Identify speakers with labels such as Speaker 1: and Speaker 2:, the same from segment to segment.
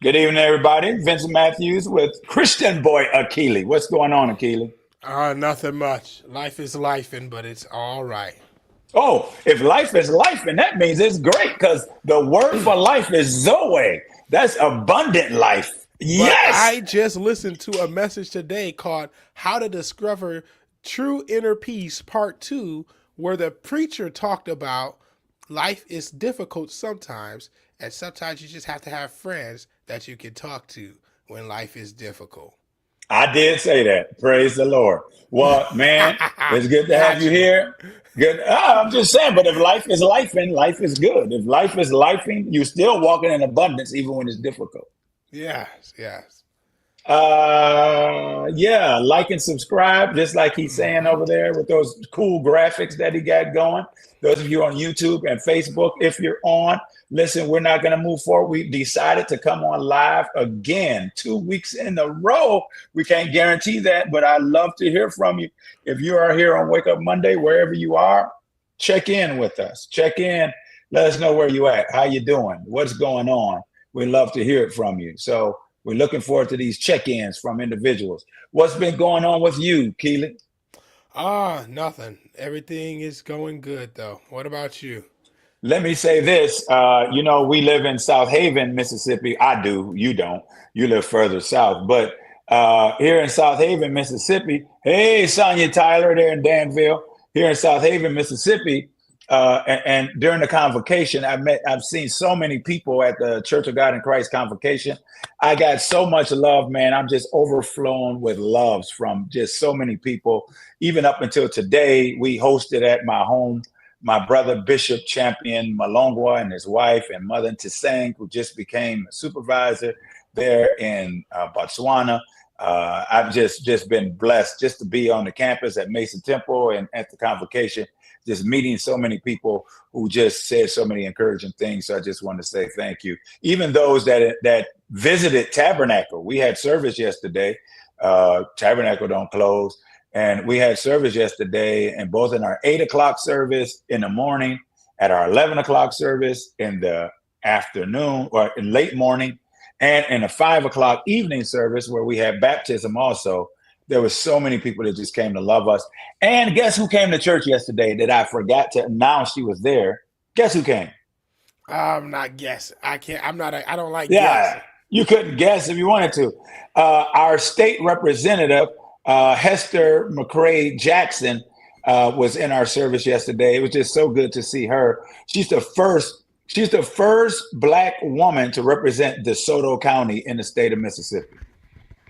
Speaker 1: Good evening, everybody. Vincent Matthews with Christian Boy Akili. What's going on, Akili?
Speaker 2: Nothing much. Life is lifing, but it's all right.
Speaker 1: Oh, if life is life, and that means it's great because the word for life is Zoe. That's abundant life.
Speaker 2: But
Speaker 1: Yes.
Speaker 2: I just listened to a message today called How to Discover True Inner Peace, Part 2, where the preacher talked about life is difficult sometimes, and sometimes you just have to have friends that you can talk to when life is difficult.
Speaker 1: I did say that. Praise the Lord. Well, man, it's good to have
Speaker 2: Got
Speaker 1: you
Speaker 2: you.
Speaker 1: here. Good. I'm just saying, but if life is life and life is good. If life is lifing, you're still walking in abundance even when it's difficult.
Speaker 2: Yes, yes.
Speaker 1: Yeah, like and subscribe, just like he's saying
Speaker 2: Hmm.
Speaker 1: over there with those cool graphics that he got going. Those of you on YouTube and Facebook, if you're on, listen, we're not going to move forward. We decided to come on live again 2 weeks in a row. We can't guarantee that, but I'd love to hear from you. If you are here on Wake Up Monday, wherever you are, check in with us. Check in. Let us know where you at. How you doing? What's going on? We'd love to hear it from you. So we're looking forward to these check-ins from individuals. What's been going on with you, Keely?
Speaker 2: Nothing. Everything is going good though. What about you?
Speaker 1: Let me say this. We live in South Haven, Mississippi. I do. You don't. You live further south. But here in South Haven, Mississippi, hey, Sonia Tyler there in Danville. Here in South Haven, Mississippi, and during the convocation, I've seen so many people at the Church of God in Christ convocation. I got so much love, man. I'm just overflowing with loves from just so many people. Even up until today, we hosted at my home my brother Bishop Champion Malongwa and his wife and Mother Tisang, who just became a supervisor there in Botswana. I've just been blessed just to be on the campus at Mason Temple and at the convocation, just meeting so many people who just said so many encouraging things. So I just want to say thank you. Even those that visited Tabernacle, we had service yesterday. Tabernacle don't close. And we had service yesterday, and both in our 8 o'clock service in the morning, at our 11 o'clock service in the afternoon or in late morning, and in a 5 o'clock evening service where we had baptism also. There was so many people that just came to love us. And guess who came to church yesterday that I forgot to announce she was there? Guess who came?
Speaker 2: I'm not guessing. I can't. I'm not. I don't like
Speaker 1: Yeah,
Speaker 2: guessing.
Speaker 1: you couldn't guess if you wanted to. Our state representative, Hester McCrae Jackson, was in our service yesterday. It was just so good to see her. She's the first. She's the first Black woman to represent DeSoto County in the state of Mississippi.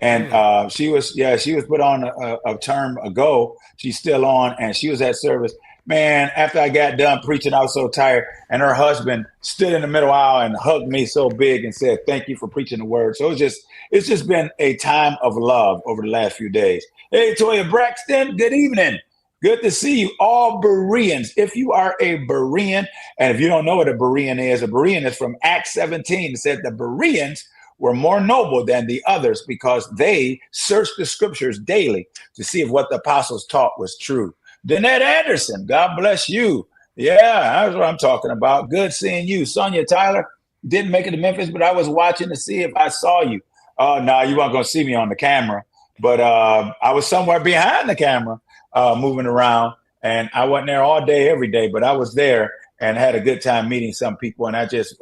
Speaker 1: And
Speaker 2: Mm.
Speaker 1: she was put on a term ago. She's still on, and she was at service. Man, after I got done preaching, I was so tired. And her husband stood in the middle aisle and hugged me so big and said, "Thank you for preaching the word." So it's just been a time of love over the last few days. Hey, Toya Braxton, good evening. Good to see you, all Bereans. If you are a Berean, and if you don't know what a Berean is from Acts 17. It said the Bereans were more noble than the others because they searched the scriptures daily to see if what the apostles taught was true. Danette Anderson, God bless you. Yeah, that's what I'm talking about. Good seeing you. Sonia Tyler didn't make it to Memphis, but I was watching to see if I saw you. Oh, no, you weren't going to see me on the camera, but I was somewhere behind the camera moving around, and I wasn't there all day, every day, but I was there and had a good time meeting some people. And I'm just,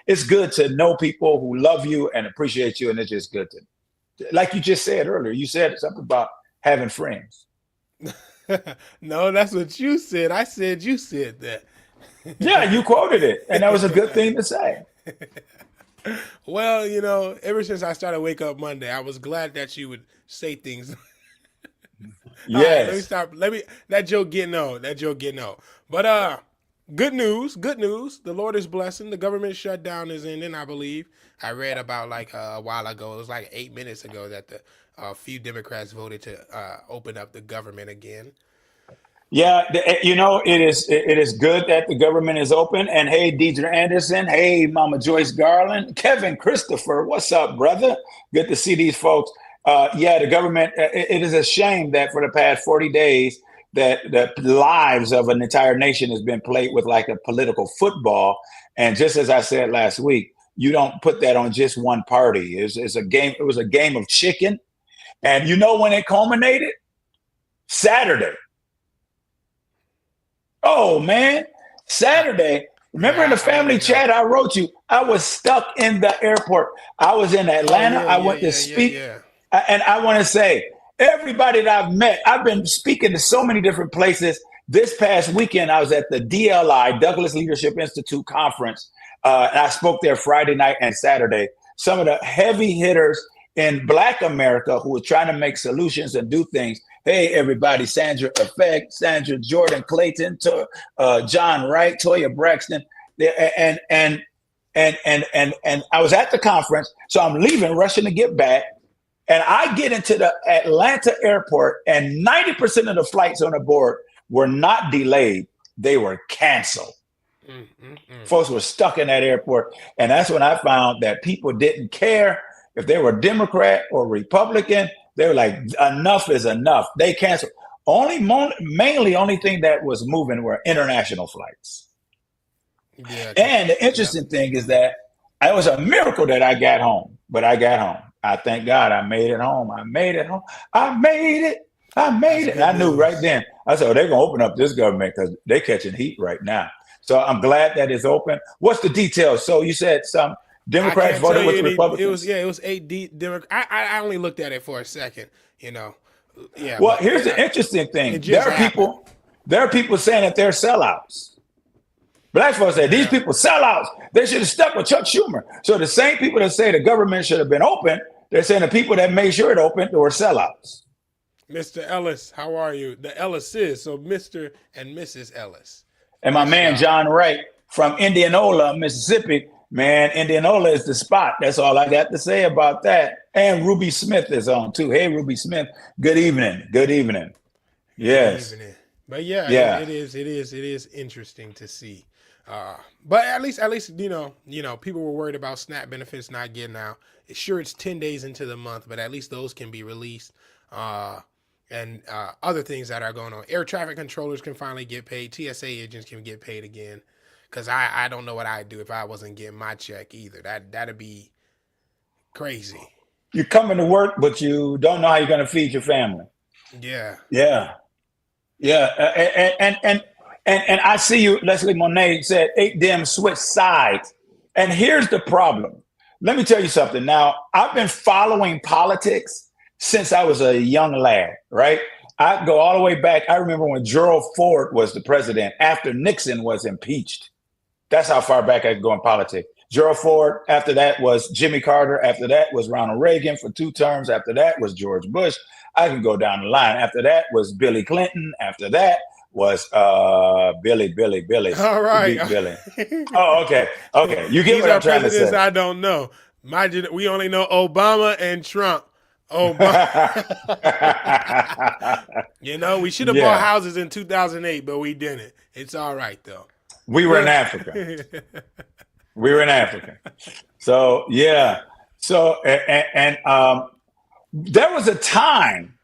Speaker 1: it's good to know people who love you and appreciate you. And it's just good to, like you just said earlier, you said something about having friends.
Speaker 2: No, that's what you said. I said you said that.
Speaker 1: Yeah, you quoted it. And that was a good thing to say.
Speaker 2: Well, ever since I started Wake Up Monday, I was glad that you would say things. All right, let me
Speaker 1: Yes.
Speaker 2: stop. Let me that joke getting old. That joke getting old. But good news. Good news. The Lord is blessing. The government shutdown is ending. I believe. I read about like a while ago. It was like 8 minutes ago that the few Democrats voted to open up the government again.
Speaker 1: Yeah, it is good that the government is open. And hey, Deidre Anderson, hey, Mama Joyce Garland, Kevin Christopher, what's up, brother? Good to see these folks. Yeah, the government. It is a shame that for the past 40 days, that the lives of an entire nation has been played with like a political football. And just as I said last week, you don't put that on just one party. It's a game. It was a game of chicken. And you know when it culminated? Saturday. Oh, man. Saturday. Remember in the family chat I wrote you, I was stuck in the airport. I was in Atlanta. I went to speak. And I want to say, everybody that I've met, I've been speaking to so many different places. This past weekend, I was at the DLI, Douglas Leadership Institute conference. And I spoke there Friday night and Saturday. Some of the heavy hitters in Black America who were trying to make solutions and do things. Hey, everybody, Sandra Effect, Sandra Jordan Clayton, John Wright, Toya Braxton. And I was at the conference, so I'm leaving, rushing to get back. And I get into the Atlanta airport, and 90% of the flights on the board were not delayed. They were canceled. Folks were stuck in that airport. And that's when I found that people didn't care if they were Democrat or Republican. They were like, enough is enough. They canceled. Only thing that was moving were international flights. Yeah, and the interesting thing is that it was a miracle that I got home, but I got home. I thank God I made it home. I made it home. I made it. And I knew right then, I said, they're going to open up this government because they're catching heat right now. So I'm glad that it's open. What's the details? So you said some Democrats voted with the Republicans.
Speaker 2: It was 8 Democrats. I only looked at it for a second, Yeah.
Speaker 1: Well, here's the interesting thing. There are people saying that they're sellouts. Black folks say these people sellouts. They should have stuck with Chuck Schumer. So the same people that say the government should have been open, they're saying the people that made sure it opened were sellouts.
Speaker 2: Mr. Ellis, how are you? The Ellis is so Mr. and Mrs. Ellis.
Speaker 1: And my man John Wright from Indianola, Mississippi. Man, Indianola is the spot. That's all I got to say about that. And Ruby Smith is on too. Hey, Ruby Smith. Good evening. Good evening. Yes. Good evening.
Speaker 2: But it is interesting to see. But at least people were worried about SNAP benefits not getting out. Sure, it's 10 days into the month, but at least those can be released. And other things that are going on. Air traffic controllers can finally get paid. TSA agents can get paid again. Because I don't know what I'd do if I wasn't getting my check either. That'd be crazy.
Speaker 1: You're coming to work, but you don't know how you're going to feed your family.
Speaker 2: Yeah.
Speaker 1: Yeah. And I see you, Leslie Monet said 8 Dem switch sides. And here's the problem. Let me tell you something. Now, I've been following politics since I was a young lad, right? I go all the way back. I remember when Gerald Ford was the president after Nixon was impeached. That's how far back I could go in politics. Gerald Ford, after that was Jimmy Carter. After that was Ronald Reagan for 2 terms. After that was George Bush. I can go down the line. After that was Billy Clinton. After that was Billy.
Speaker 2: All right.
Speaker 1: Billy. Oh, okay. You get what I'm trying to say.
Speaker 2: I don't know. We only know Obama and Trump. Obama. We should have bought houses in 2008, but we didn't. It's all right, though.
Speaker 1: We were in Africa. So, yeah. So, and there was a time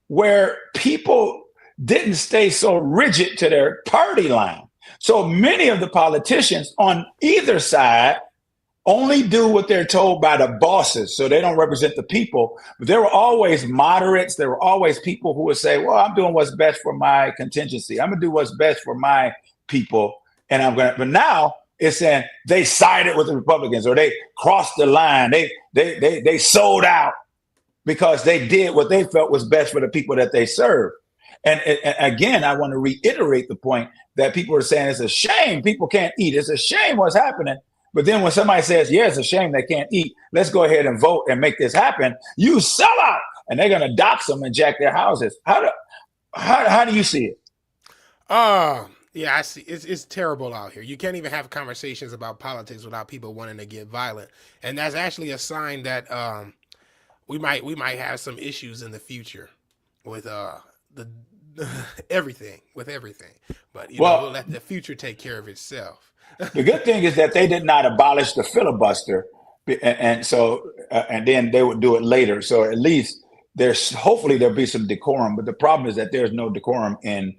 Speaker 1: where people didn't stay so rigid to their party line. So many of the politicians on either side only do what they're told by the bosses. So they don't represent the people. But there were always moderates. There were always people who would say, well, I'm doing what's best for my contingency. I'm going to do what's best for my people. And but now it's saying they sided with the Republicans or they crossed the line. They sold out because they did what they felt was best for the people that they serve. And again, I want to reiterate the point that people are saying it's a shame people can't eat. It's a shame what's happening. But then when somebody says, yeah, it's a shame they can't eat, let's go ahead and vote and make this happen, you sell out and they're going to dox them and jack their houses. How do you see it?
Speaker 2: Yeah, I see. It's terrible out here. You can't even have conversations about politics without people wanting to get violent. And that's actually a sign that we might have some issues in the future with everything. But we'll let the future take care of itself.
Speaker 1: The good thing is that they did not abolish the filibuster, and then they would do it later. So at least hopefully there'll be some decorum. But the problem is that there's no decorum in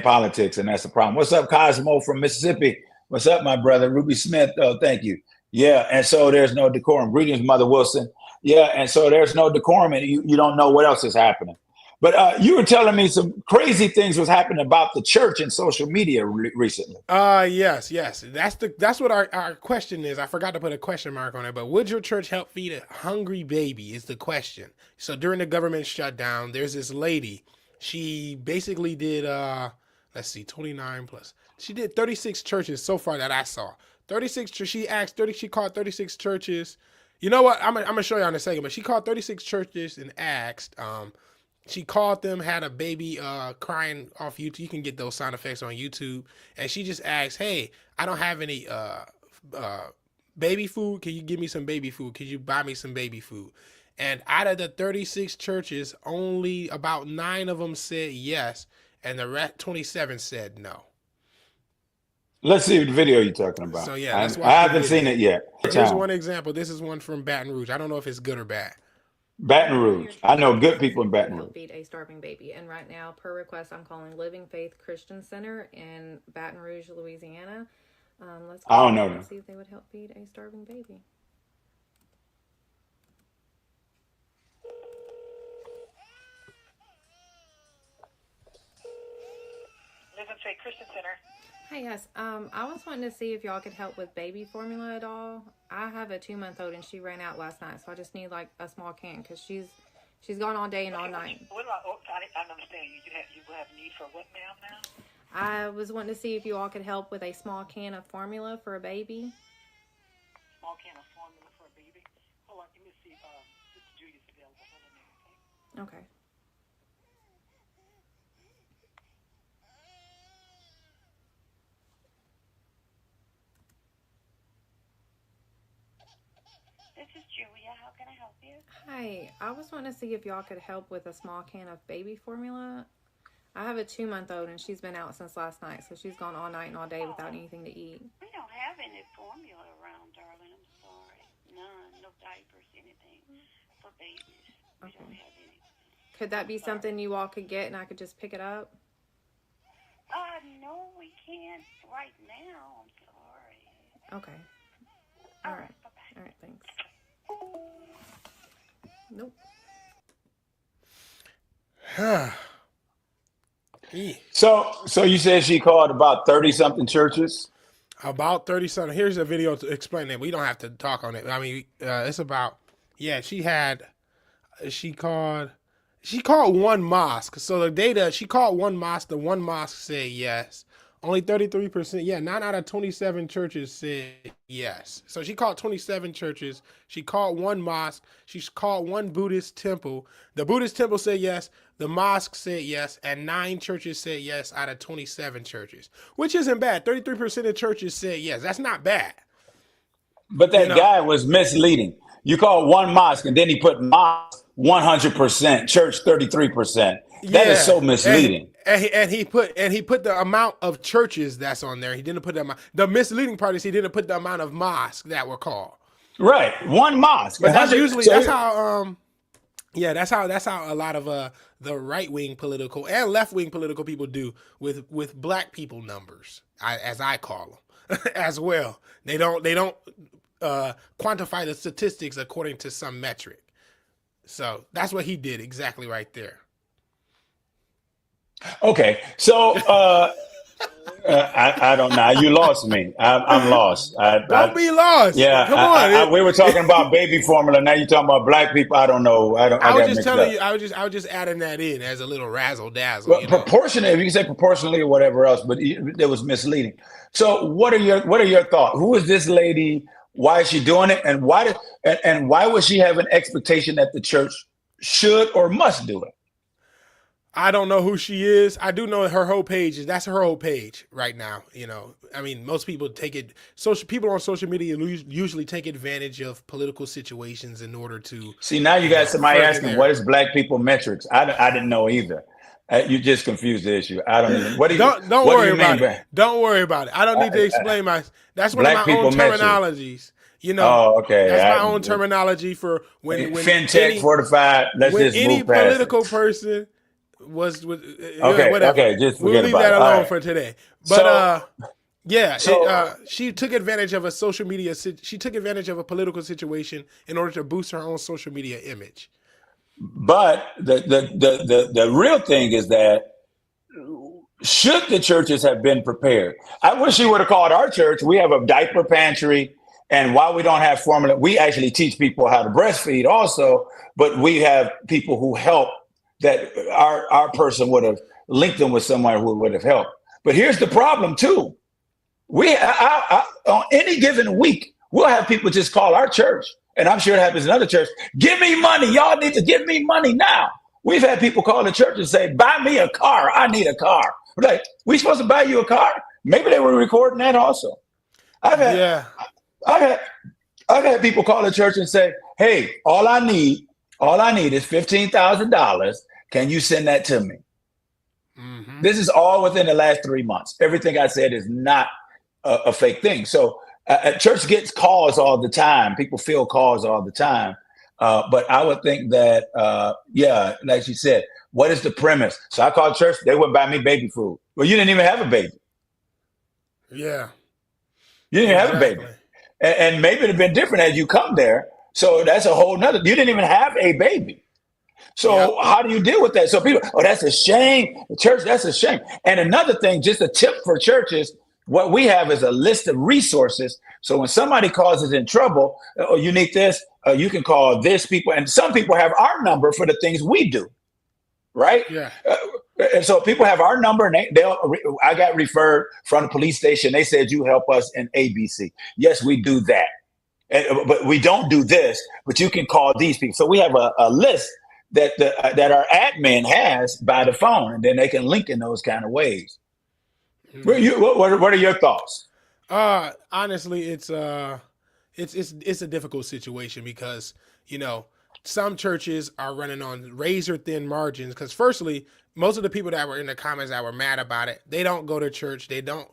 Speaker 1: politics, and that's the problem. What's up, Cosmo from Mississippi? What's up, my brother? Ruby Smith. Oh, thank you. Yeah, and so there's no decorum. Greetings, Mother Wilson. Yeah, and so there's no decorum, and you don't know what else is happening. But you were telling me some crazy things was happening about the church and social media recently.
Speaker 2: Yes. That's what our question is. I forgot to put a question mark on it, but would your church help feed a hungry baby is the question. So during the government shutdown, there's this lady. She basically did let's see, 29 plus. She did 36 churches so far that I saw. 36 she called 36 churches. You know what? I'm gonna show you in a second, but she called 36 churches and asked she called them, had a baby crying off YouTube. You can get those sound effects on YouTube. And she just asked, hey, I don't have any baby food. Can you give me some baby food? Could you buy me some baby food? And out of the 36 churches, only about 9 of them said yes. And the rest 27 said no.
Speaker 1: Let's see the video you're talking about.
Speaker 2: So yeah,
Speaker 1: I haven't seen it yet.
Speaker 2: Here's one example. This is one from Baton Rouge. I don't know if it's good or bad.
Speaker 1: Baton Rouge. I know good people in Baton Rouge.
Speaker 3: Feed a starving baby. And right now, per request, I'm calling Living Faith Christian Center in Baton Rouge, Louisiana. Let's
Speaker 1: I don't know them.
Speaker 3: See if they would help feed a starving baby.
Speaker 4: Living Faith Christian Center.
Speaker 3: Hi, yes. I was wanting to see if y'all could help with baby formula at all. I have a 2-month-old and she ran out last night, so I just need like a small can because she's gone all day and all night.
Speaker 4: I don't understand. You have need for what, ma'am? Now?
Speaker 3: I was wanting to see if you all could help with a small can of formula for a baby.
Speaker 4: Small can of formula for a baby. Hold on, let me see if Sister Judy's available. Hold on a minute, okay?
Speaker 3: Okay.
Speaker 4: This is Julia. How can I help you?
Speaker 3: Hi, I was wanting to see if y'all could help with a small can of baby formula. I have a 2-month-old and she's been out since last night, so she's gone all night and all day without anything to eat.
Speaker 4: We don't have any formula around, darling. I'm sorry. None. No diapers, anything for babies. We don't have any.
Speaker 3: Could that be something you all could get and I could just pick it up?
Speaker 4: No, we can't right now. I'm sorry.
Speaker 3: Okay. All right.
Speaker 4: Bye-bye.
Speaker 3: All right, thanks. Nope.
Speaker 1: So you said she called about 30-something churches?
Speaker 2: About 30-something. Here's a video to explain it. We don't have to talk on it. I mean, it's about, she called one mosque. So the data, she called one mosque. The one mosque said yes. Only 33%. Yeah, 9 out of 27 churches said yes. So she called 27 churches. She called one mosque. She called one Buddhist temple. The Buddhist temple said yes. The mosque said yes. And 9 churches said yes out of 27 churches, which isn't bad. 33% of churches said yes. That's not bad.
Speaker 1: But that guy was misleading. You called one mosque and then he put mosque 100%, church 33%. That is so misleading.
Speaker 2: And he put the amount of churches that's on there. He didn't put the amount. The misleading part is he didn't put the amount of mosques that were called.
Speaker 1: Right, one mosque.
Speaker 2: But that's usually that's how a lot of the right wing political and left wing political people do with black people numbers, as I call them, as well. They don't quantify the statistics according to some metric. So that's what he did exactly right there.
Speaker 1: Okay, so I don't know. You lost me. I'm lost.
Speaker 2: Don't be lost.
Speaker 1: Yeah,
Speaker 2: come on.
Speaker 1: We were talking about baby formula. Now you're talking about black people. I don't know.
Speaker 2: I was just telling you. I was just adding that in as a little razzle dazzle.
Speaker 1: Well, proportionate. You can say proportionally or whatever else, but it was misleading. So what are your thoughts? Who is this lady? Why is she doing it? And why would she have an expectation that the church should or must do it?
Speaker 2: I don't know who she is. I do know her whole page. That's her whole page right now. I mean, most people take it. People on social media usually take advantage of political situations in order to
Speaker 1: see. Now you got somebody asking, "What is black people metrics?" I didn't know either. You just confused the issue. I don't even. What do you?
Speaker 2: Don't worry about it. Don't worry about it. I don't need to explain That's one of my own terminologies.
Speaker 1: Oh, okay.
Speaker 2: That's my own terminology for when
Speaker 1: FinTech fortified. Let's just
Speaker 2: any
Speaker 1: move past
Speaker 2: political person. Whatever.
Speaker 1: Okay, just
Speaker 2: we'll leave that alone for today. But Yeah,
Speaker 1: So,
Speaker 2: she took advantage of a social media. She took advantage of a political situation in order to boost her own social media image.
Speaker 1: but the real thing is that should the churches have been prepared? I wish he would have called our church. We have a diaper pantry. And while we don't have formula, we actually teach people how to breastfeed also, but we have people who help that our person would have linked them with someone who would have helped. But here's the problem too. On any given week, we'll have people just call our church, and I'm sure it happens in other churches. Give me money. Y'all need to give me money now. We've had people call the church and say, buy me a car. I need a car. We're like, we supposed to buy you a car? Maybe they were recording that also. I've had,
Speaker 2: Yeah,
Speaker 1: I've had, I've had people call the church and say, hey, all I need is $15,000. Can you send that to me?
Speaker 2: hmm,
Speaker 1: This is all within the last 3 months. Everything I said is not a fake thing. So church gets calls all the time. People feel calls all the time. But I would think that, yeah, like you said, what is the premise? So I called church. They wouldn't buy me baby food. Well, you didn't even have a baby.
Speaker 2: yeah,
Speaker 1: You didn't even have a baby.
Speaker 2: exactly.
Speaker 1: And maybe it'd have been different as you come there. So that's a whole nother. You didn't even have a baby.
Speaker 2: Yep.
Speaker 1: So how do you deal with that? So people, oh, that's a shame. The church, that's a shame. And another thing, just a tip for churches, what we have is a list of resources. So when somebody causes in trouble, oh, you need this, you can call this people. And some people have our number for the things we do, right?
Speaker 2: Yeah.
Speaker 1: And so people have our number, and I got referred from the police station. They said, you help us in ABC. Yes, we do that. But we don't do this, but you can call these people. So we have a list that our admin has by the phone, and then they can link in those kind of ways. What are your thoughts?
Speaker 2: Honestly, it's a difficult situation because you know some churches are running on razor thin margins. Because firstly, most of the people that were in the comments that were mad about it, they don't go to church. They don't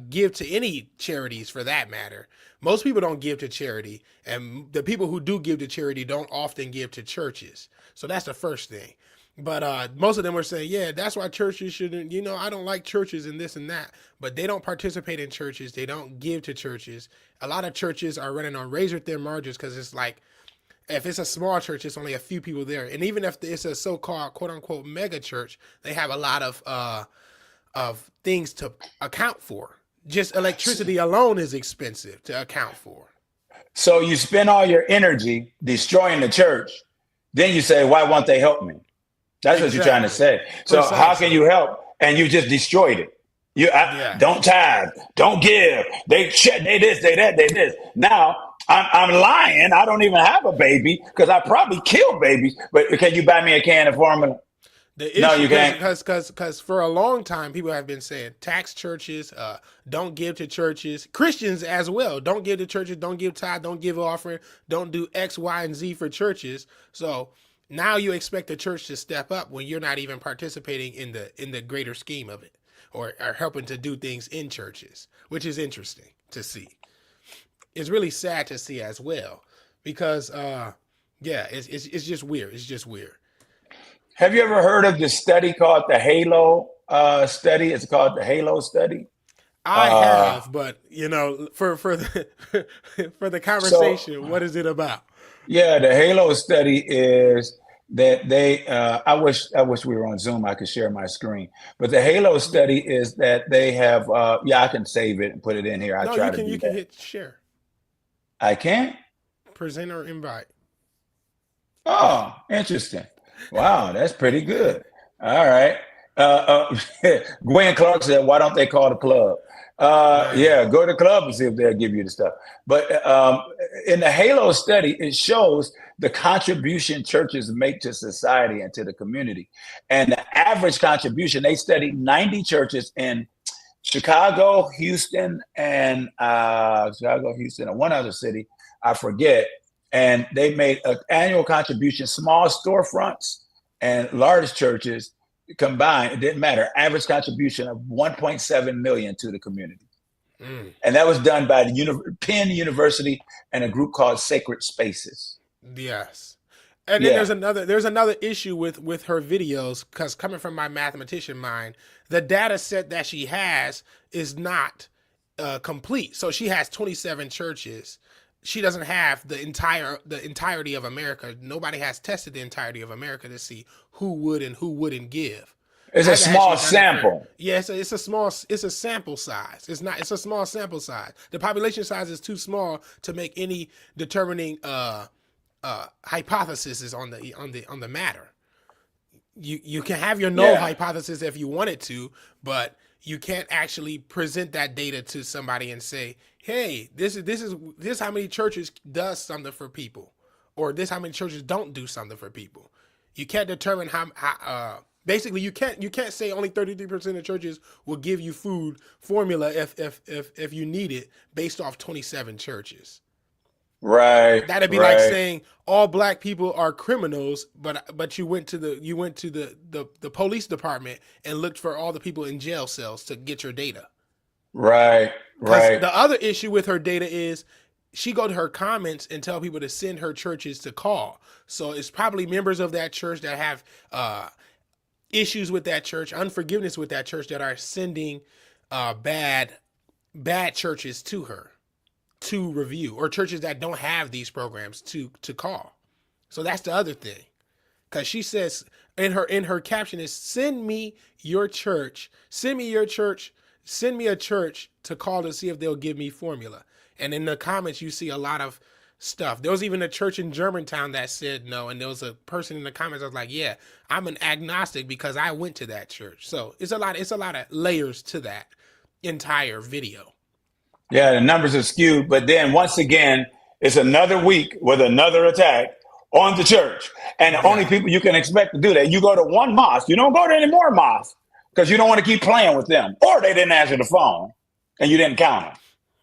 Speaker 2: give to any charities for that matter. Most people don't give to charity, and the people who do give to charity don't often give to churches. So that's the first thing. But most of them were saying, yeah, that's why churches shouldn't, I don't like churches and this and that. But they don't participate in churches. They don't give to churches. A lot of churches are running on razor thin margins because it's like, if it's a small church, it's only a few people there. And even if it's a so-called quote unquote mega church, they have a lot of things to account for. Just electricity alone is expensive to account for.
Speaker 1: So you spend all your energy destroying the church, then you say, why won't they help me? That's what you're trying to
Speaker 2: Exactly.
Speaker 1: say. So how can
Speaker 2: Precisely.
Speaker 1: you help? And you just destroyed it.
Speaker 2: Yeah.
Speaker 1: Don't tithe, don't give. They this, they that, they this. Now I'm lying. I don't even have a baby because I probably kill babies. But can you buy me a can of formula?
Speaker 2: The
Speaker 1: No,
Speaker 2: issue,
Speaker 1: you can't.
Speaker 2: because for a long time, people have been saying tax churches, don't give to churches, Christians as well, don't give to churches, don't give tithe, don't give offering, don't do X, Y, and Z for churches. So now you expect the church to step up when you're not even participating in the greater scheme of it, or helping to do things in churches, which is interesting to see. It's really sad to see as well, because yeah, it's just weird. It's just weird.
Speaker 1: Have you ever heard of this study called the Halo study? It's called the Halo study.
Speaker 2: I
Speaker 1: Uh,
Speaker 2: have, but for the for the
Speaker 1: so
Speaker 2: conversation, what is it about?
Speaker 1: yeah, the Halo study is that they. I wish we were on Zoom. I could share my screen. But the Halo study is that they have. Yeah, I can save it and put it in here. I
Speaker 2: No,
Speaker 1: try to
Speaker 2: you
Speaker 1: do
Speaker 2: can
Speaker 1: that.
Speaker 2: hit share,
Speaker 1: I can.
Speaker 2: present or invite.
Speaker 1: Oh, interesting. Wow, that's pretty good. All right. Gwen Clark said, "Why don't they call the club?"
Speaker 2: Man,
Speaker 1: Yeah, go to the club and see if they'll give you the stuff. But in the Halo study, it shows the contribution churches make to society and to the community. And the average contribution, they studied 90 churches in Chicago, Houston, and one other city, I forget. And they made an annual contribution, small storefronts and large churches combined. It didn't matter. Average contribution of 1.7 million to the community.
Speaker 2: mm,
Speaker 1: And that was done by the Penn University and a group called Sacred Spaces.
Speaker 2: yes. And then
Speaker 1: Yeah.
Speaker 2: there's another issue with her videos, because coming from my mathematician mind, the data set that she has is not complete. So she has 27 churches. She doesn't have the entirety of America. Nobody has tested the entirety of America to see who would and who wouldn't give.
Speaker 1: It's a small sample.
Speaker 2: Yeah, it's a sample size. It's a small sample size. The population size is too small to make any determining hypothesis on the matter. You can have your null hypothesis if you wanted to, but you can't actually present that data to somebody and say, hey, this is how many churches does something for people, or this how many churches don't do something for people. You can't determine how basically you can't say only 33% of churches will give you food formula if you need it based off 27 churches.
Speaker 1: Right.
Speaker 2: That'd be like saying all black people are criminals, but you went to the police department and looked for all the people in jail cells to get your data.
Speaker 1: Right.
Speaker 2: The other issue with her data is she go to her comments and tell people to send her churches to call. So it's probably members of that church that have issues with that church, unforgiveness with that church, that are sending bad churches to her to review, or churches that don't have these programs to call. So that's the other thing. Because she says in her caption is, send me a church to call to see if they'll give me formula. And in the comments, you see a lot of stuff. There was even a church in Germantown that said no. And there was a person in the comments that was like, yeah, I'm an agnostic because I went to that church. So it's a lot of layers to that entire video.
Speaker 1: Yeah, the numbers are skewed. But then once again, it's another week with another attack on the church. And the only people you can expect to do that, you go to one mosque. You don't go to any more mosques because you don't want to keep playing with them. Or they didn't answer the phone and you didn't count them.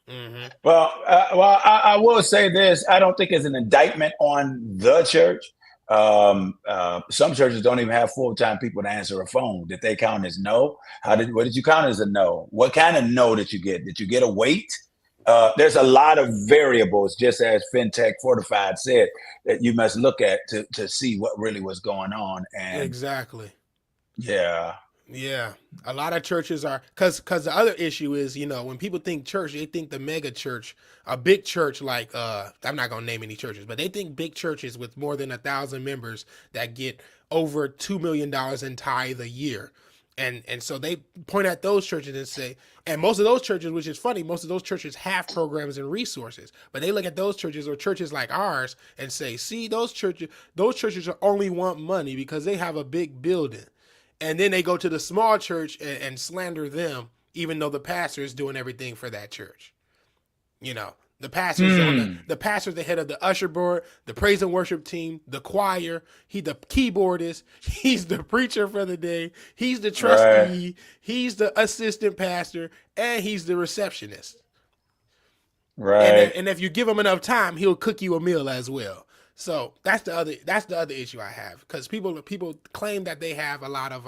Speaker 1: Mm-hmm. Well, I will say this. I don't think it's an indictment on the church. Some churches don't even have full-time people to answer a phone. Did they count as no? What did you count as a no? What kind of no did you get? Did you get a wait? There's a lot of variables, just as FinTech Fortified said, that you must look at to see what really was going on. And
Speaker 2: exactly.
Speaker 1: Yeah.
Speaker 2: Yeah. A lot of churches are, because the other issue is, when people think church, they think the mega church, a big church like, I'm not going to name any churches, but they think big churches with more than 1,000 members that get over $2 million in tithe a year. And so they point at those churches and say, and most of those churches, which is funny, most of those churches have programs and resources, but they look at those churches or churches like ours and say, see, those churches only want money because they have a big building. And then they go to the small church and slander them, even though the pastor is doing everything for that church. The pastor's the pastor's the head of the usher board, the praise and worship team, the choir. He the keyboardist. He's the preacher for the day. He's the trustee. Right. He's the assistant pastor, and he's the receptionist.
Speaker 1: Right.
Speaker 2: And if you give him enough time, he'll cook you a meal as well. So that's the other issue I have, because people claim that they have a lot of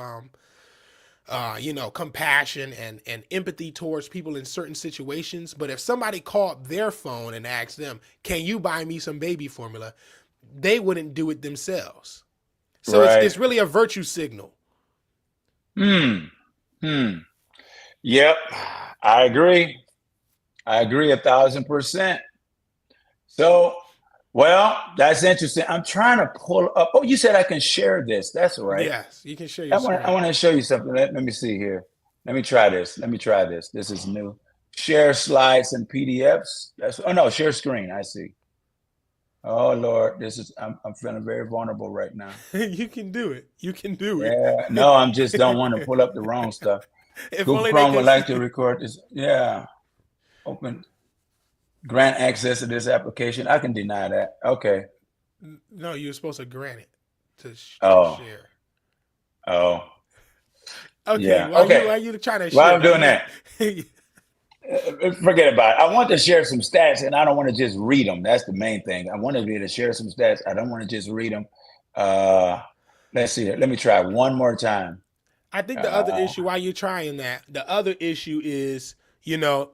Speaker 2: compassion and empathy towards people in certain situations. But if somebody called their phone and asked them, can you buy me some baby formula? They wouldn't do it themselves. So right. It's really a virtue signal.
Speaker 1: Yep. I agree 1,000%. So, well, that's interesting. I'm trying to pull up. Oh, you said I can share this. That's right.
Speaker 2: Yes, you can share your screen.
Speaker 1: I want to show you something. Let me see here. Let me try this. This is new. Share slides and PDFs. Share screen. I see. Oh Lord, I'm feeling very vulnerable right now.
Speaker 2: You can do it.
Speaker 1: Yeah. No, I just don't want to pull up the wrong stuff. Google Chrome would like to record this. Yeah. Open. Grant access to this application. I can deny that. Okay.
Speaker 2: No, you're supposed to grant it to share.
Speaker 1: Oh.
Speaker 2: Okay.
Speaker 1: Yeah.
Speaker 2: Why are you trying to share?
Speaker 1: Why I'm doing that? Forget about it. I want to share some stats, and I don't want to just read them. That's the main thing. I want to be able to share some stats. I don't want to just read them. Let's see. Let me try one more time.
Speaker 2: I think the other issue, while you're trying that, the other issue is,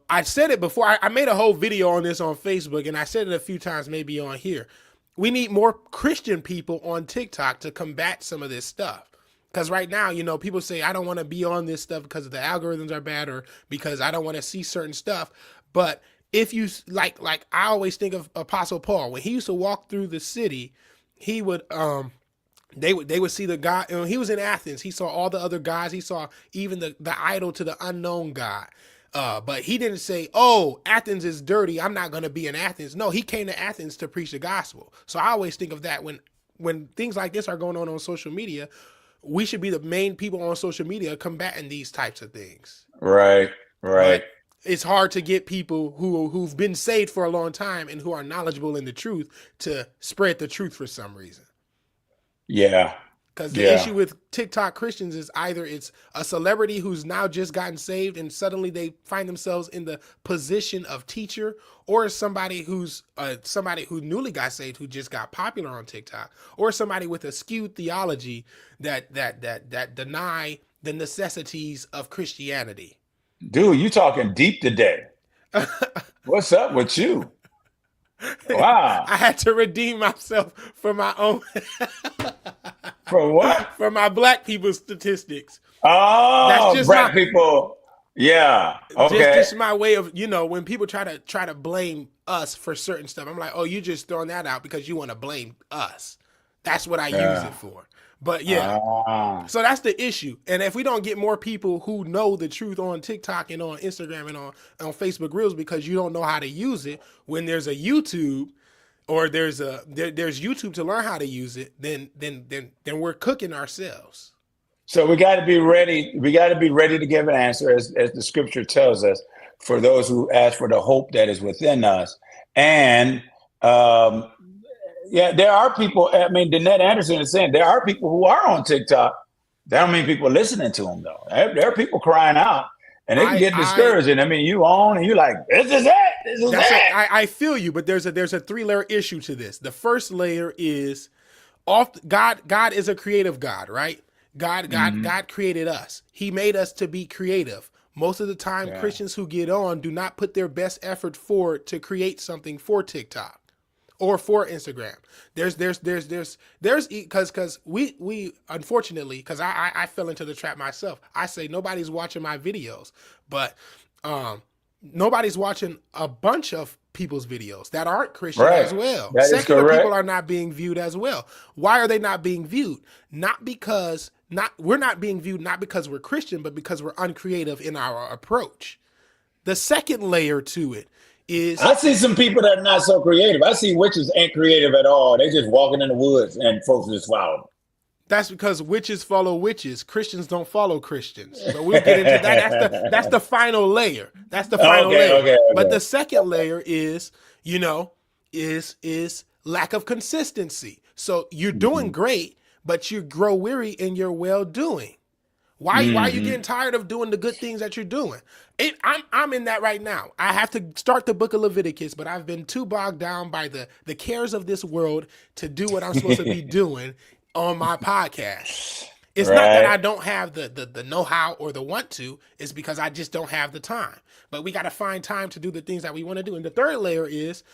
Speaker 2: I said it before. I made a whole video on this on Facebook, and I said it a few times maybe on here. We need more Christian people on TikTok to combat some of this stuff. Because right now, people say, I don't want to be on this stuff because the algorithms are bad or because I don't want to see certain stuff. But if you like I always think of Apostle Paul when he used to walk through the city, he would they would see the guy. He was in Athens. He saw all the other guys. He saw even the idol to the unknown God. But he didn't say, "Oh, Athens is dirty. I'm not going to be in Athens." No, he came to Athens to preach the gospel. So I always think of that when things like this are going on social media. We should be the main people on social media combating these types of things.
Speaker 1: Right.
Speaker 2: But it's hard to get people who've been saved for a long time and who are knowledgeable in the truth to spread the truth for some reason.
Speaker 1: Yeah.
Speaker 2: Because the issue with TikTok Christians is either it's a celebrity who's now just gotten saved and suddenly they find themselves in the position of teacher, or somebody who newly got saved who just got popular on TikTok, or somebody with a skewed theology that deny the necessities of Christianity.
Speaker 1: Dude, you talking deep today. What's up with you? Wow.
Speaker 2: I had to redeem myself from my own
Speaker 1: For what?
Speaker 2: from my black people statistics.
Speaker 1: Oh,
Speaker 2: That's just
Speaker 1: black people. Yeah. Okay.
Speaker 2: Just my way of, when people try to blame us for certain stuff, I'm like, oh, you just throwing that out because you want to blame us. That's what I use it for. But so that's the issue. And if we don't get more people who know the truth on TikTok and on Instagram and on Facebook Reels, because you don't know how to use it, when there's a YouTube or there's YouTube to learn how to use it, then we're cooking ourselves.
Speaker 1: So we got to be ready. We got to be ready to give an answer, as the scripture tells us, for those who ask for the hope that is within us. And there are people. I mean, Danette Anderson is saying there are people who are on TikTok. That don't mean people listening to them though. There are people crying out, and they can get discouraged. I mean, you on and you like, this is it. This is it.
Speaker 2: I feel you, but there's a 3-layer issue to this. The first layer is God is a creative God, right? God created us. He made us to be creative. Most of the time, Christians who get on do not put their best effort forward to create something for TikTok or for Instagram. There's because we unfortunately, because I fell into the trap myself. I say nobody's watching my videos, but nobody's watching a bunch of people's videos that aren't Christian as well. Secular people are not being viewed as well. Why are they not being viewed? We're not being viewed not because we're Christian, but because we're uncreative in our approach. The second layer to it is
Speaker 1: I see some people that are not so creative. I see witches ain't creative at all. They just walking in the woods and folks just follow them.
Speaker 2: That's because witches follow witches. Christians don't follow Christians. But we'll get into that. That's the final layer. That's the final layer. Okay. But the second layer is, is lack of consistency. So you're doing great, but you grow weary in your well-doing. Why are you getting tired of doing the good things that you're doing? I'm in that right now. I have to start the book of Leviticus, but I've been too bogged down by the cares of this world to do what I'm supposed to be doing on my podcast. It's not that I don't have the know-how or the want to. It's because I just don't have the time. But we got to find time to do the things that we want to do. And the third layer is,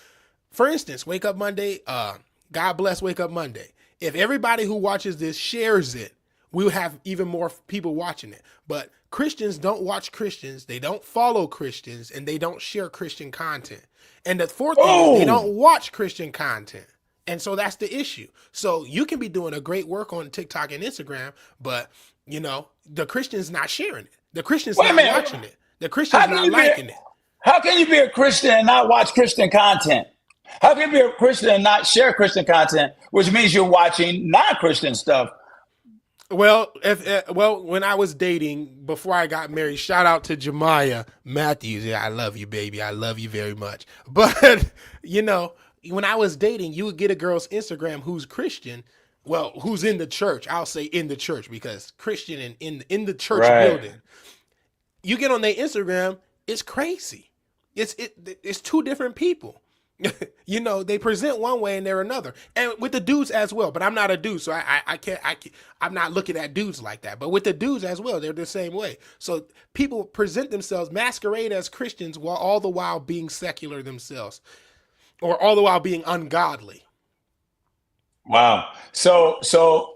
Speaker 2: for instance, Wake Up Monday. God bless Wake Up Monday. If everybody who watches this shares it, we would have even more people watching it. But Christians don't watch Christians. They don't follow Christians, and they don't share Christian content. And the fourth thing is they don't watch Christian content. And so that's the issue. So you can be doing a great work on TikTok and Instagram, but the Christian's not sharing it. The Christian's not watching it. The Christian's not liking it.
Speaker 1: How can you be a Christian and not watch Christian content? How can you be a Christian and not share Christian content, which means you're watching non-Christian stuff?
Speaker 2: Well, when I was dating before I got married, shout out to Jemiah Matthews. Yeah, I love you, baby. I love you very much. But when I was dating, you would get a girl's Instagram who's Christian, who's in the church. I'll say in the church because Christian and in the church building. You get on their Instagram, it's crazy. It's two different people. They present one way and they're another, and with the dudes as well. But I'm not a dude, so I'm not looking at dudes like that. But with the dudes as well, they're the same way. So people present themselves, masquerade as Christians, while all the while being secular themselves, or all the while being ungodly.
Speaker 1: Wow.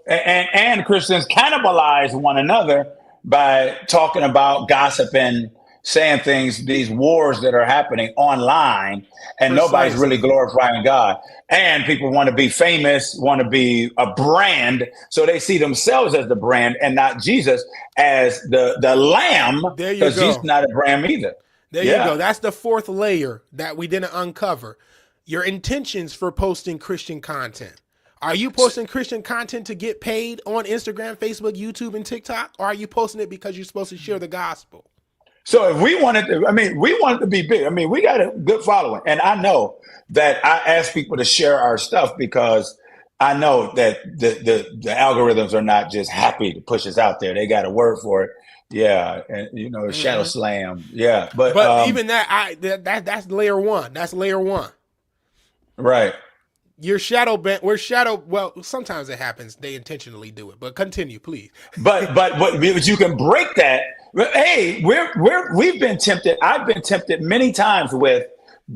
Speaker 1: And Christians cannibalize one another by talking about gossip and saying things, these wars that are happening online, and nobody's really
Speaker 2: Precisely.
Speaker 1: glorifying God. And people want to be famous, want to be a brand, so they see themselves as the brand and not Jesus as the lamb,
Speaker 2: There you
Speaker 1: because Jesus is
Speaker 2: go.
Speaker 1: not a brand either.
Speaker 2: There you go.
Speaker 1: Yeah.
Speaker 2: That's the fourth layer that we didn't uncover. Your intentions for posting Christian content. Are you posting Christian content to get paid on Instagram, Facebook, YouTube, and TikTok? Or are you posting it because you're supposed to share the gospel?
Speaker 1: So if we wanted to, I mean, we wanted to be big. I mean, we got a good following. And I know that I ask people to share our stuff because I know that the algorithms are not just happy to push us out there. They got a word for it. Yeah. And shadow
Speaker 2: Mm-hmm.
Speaker 1: slam. Yeah. But
Speaker 2: But even that, that's layer one. That's layer one.
Speaker 1: right.
Speaker 2: Your shadow ban. We're shadow. Well, sometimes it happens. They intentionally do it. But continue, please.
Speaker 1: But you can break that. Hey, we've been tempted. I've been tempted many times with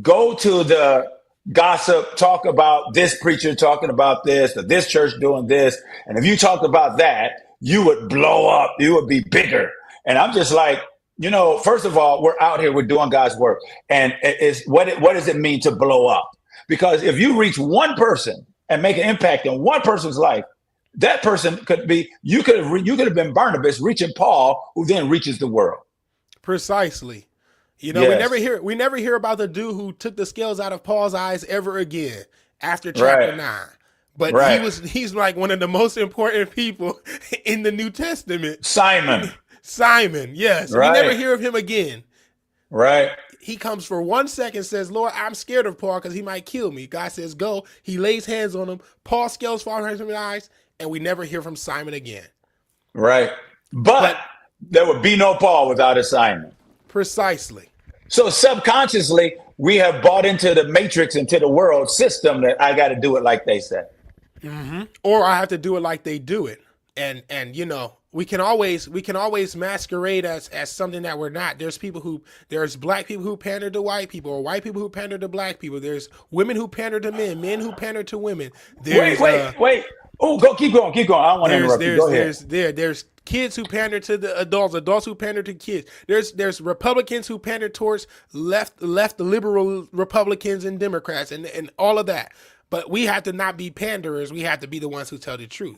Speaker 1: go to the gossip, talk about this preacher talking about this, or this church doing this, and if you talked about that, you would blow up. You would be bigger. And I'm just like, first of all, we're out here, we're doing God's work, and it's what does it mean to blow up? Because if you reach one person and make an impact in one person's life, that person could be you could have been Barnabas reaching Paul, who then reaches the world.
Speaker 2: Precisely.
Speaker 1: Yes.
Speaker 2: We never hear about the dude who took the scales out of Paul's eyes ever again after chapter
Speaker 1: Right.
Speaker 2: 9. But
Speaker 1: Right.
Speaker 2: he's like one of the most important people in the New Testament.
Speaker 1: Simon.
Speaker 2: Simon, yes. We never
Speaker 1: Right.
Speaker 2: hear of him again.
Speaker 1: Right.
Speaker 2: He comes for 1 second, says, Lord, I'm scared of Paul because he might kill me. God says, go. He lays hands on him. Paul scales fall from his eyes, and we never hear from Simon again.
Speaker 1: Right. But
Speaker 2: But
Speaker 1: there would be no Paul without a Simon.
Speaker 2: precisely.
Speaker 1: So subconsciously, we have bought into the matrix, into the world system that I got to do it like they said.
Speaker 2: Or I have to do it like they do it. And we can always masquerade as something that we're not. There's black people who pander to white people, or white people who pander to black people. There's women who pander to men who pander to women.
Speaker 1: Wait,
Speaker 2: There's
Speaker 1: wait, wait. Oh, go keep going, keep going. I don't want to interrupt you. Go ahead.
Speaker 2: there's kids who pander to the adults who pander to kids. There's Republicans who pander towards left liberal Republicans and Democrats and all of that. But we have to not be panderers. We have to be the ones who tell the truth.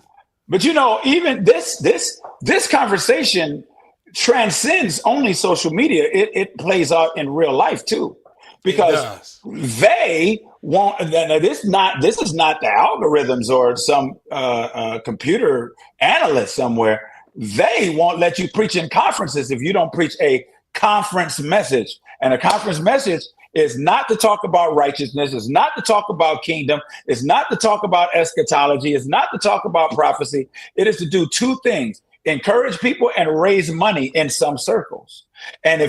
Speaker 1: But even this conversation transcends only social media. It plays out in real life too,
Speaker 2: It
Speaker 1: because
Speaker 2: does.
Speaker 1: they want. Now, this is not the algorithms or some computer analyst somewhere. They won't let you preach in conferences if you don't preach a conference message. And a conference message is not to talk about righteousness, it's not to talk about kingdom, it's not to talk about eschatology, it's not to talk about prophecy. It is to do two things: encourage people and raise money in some circles. And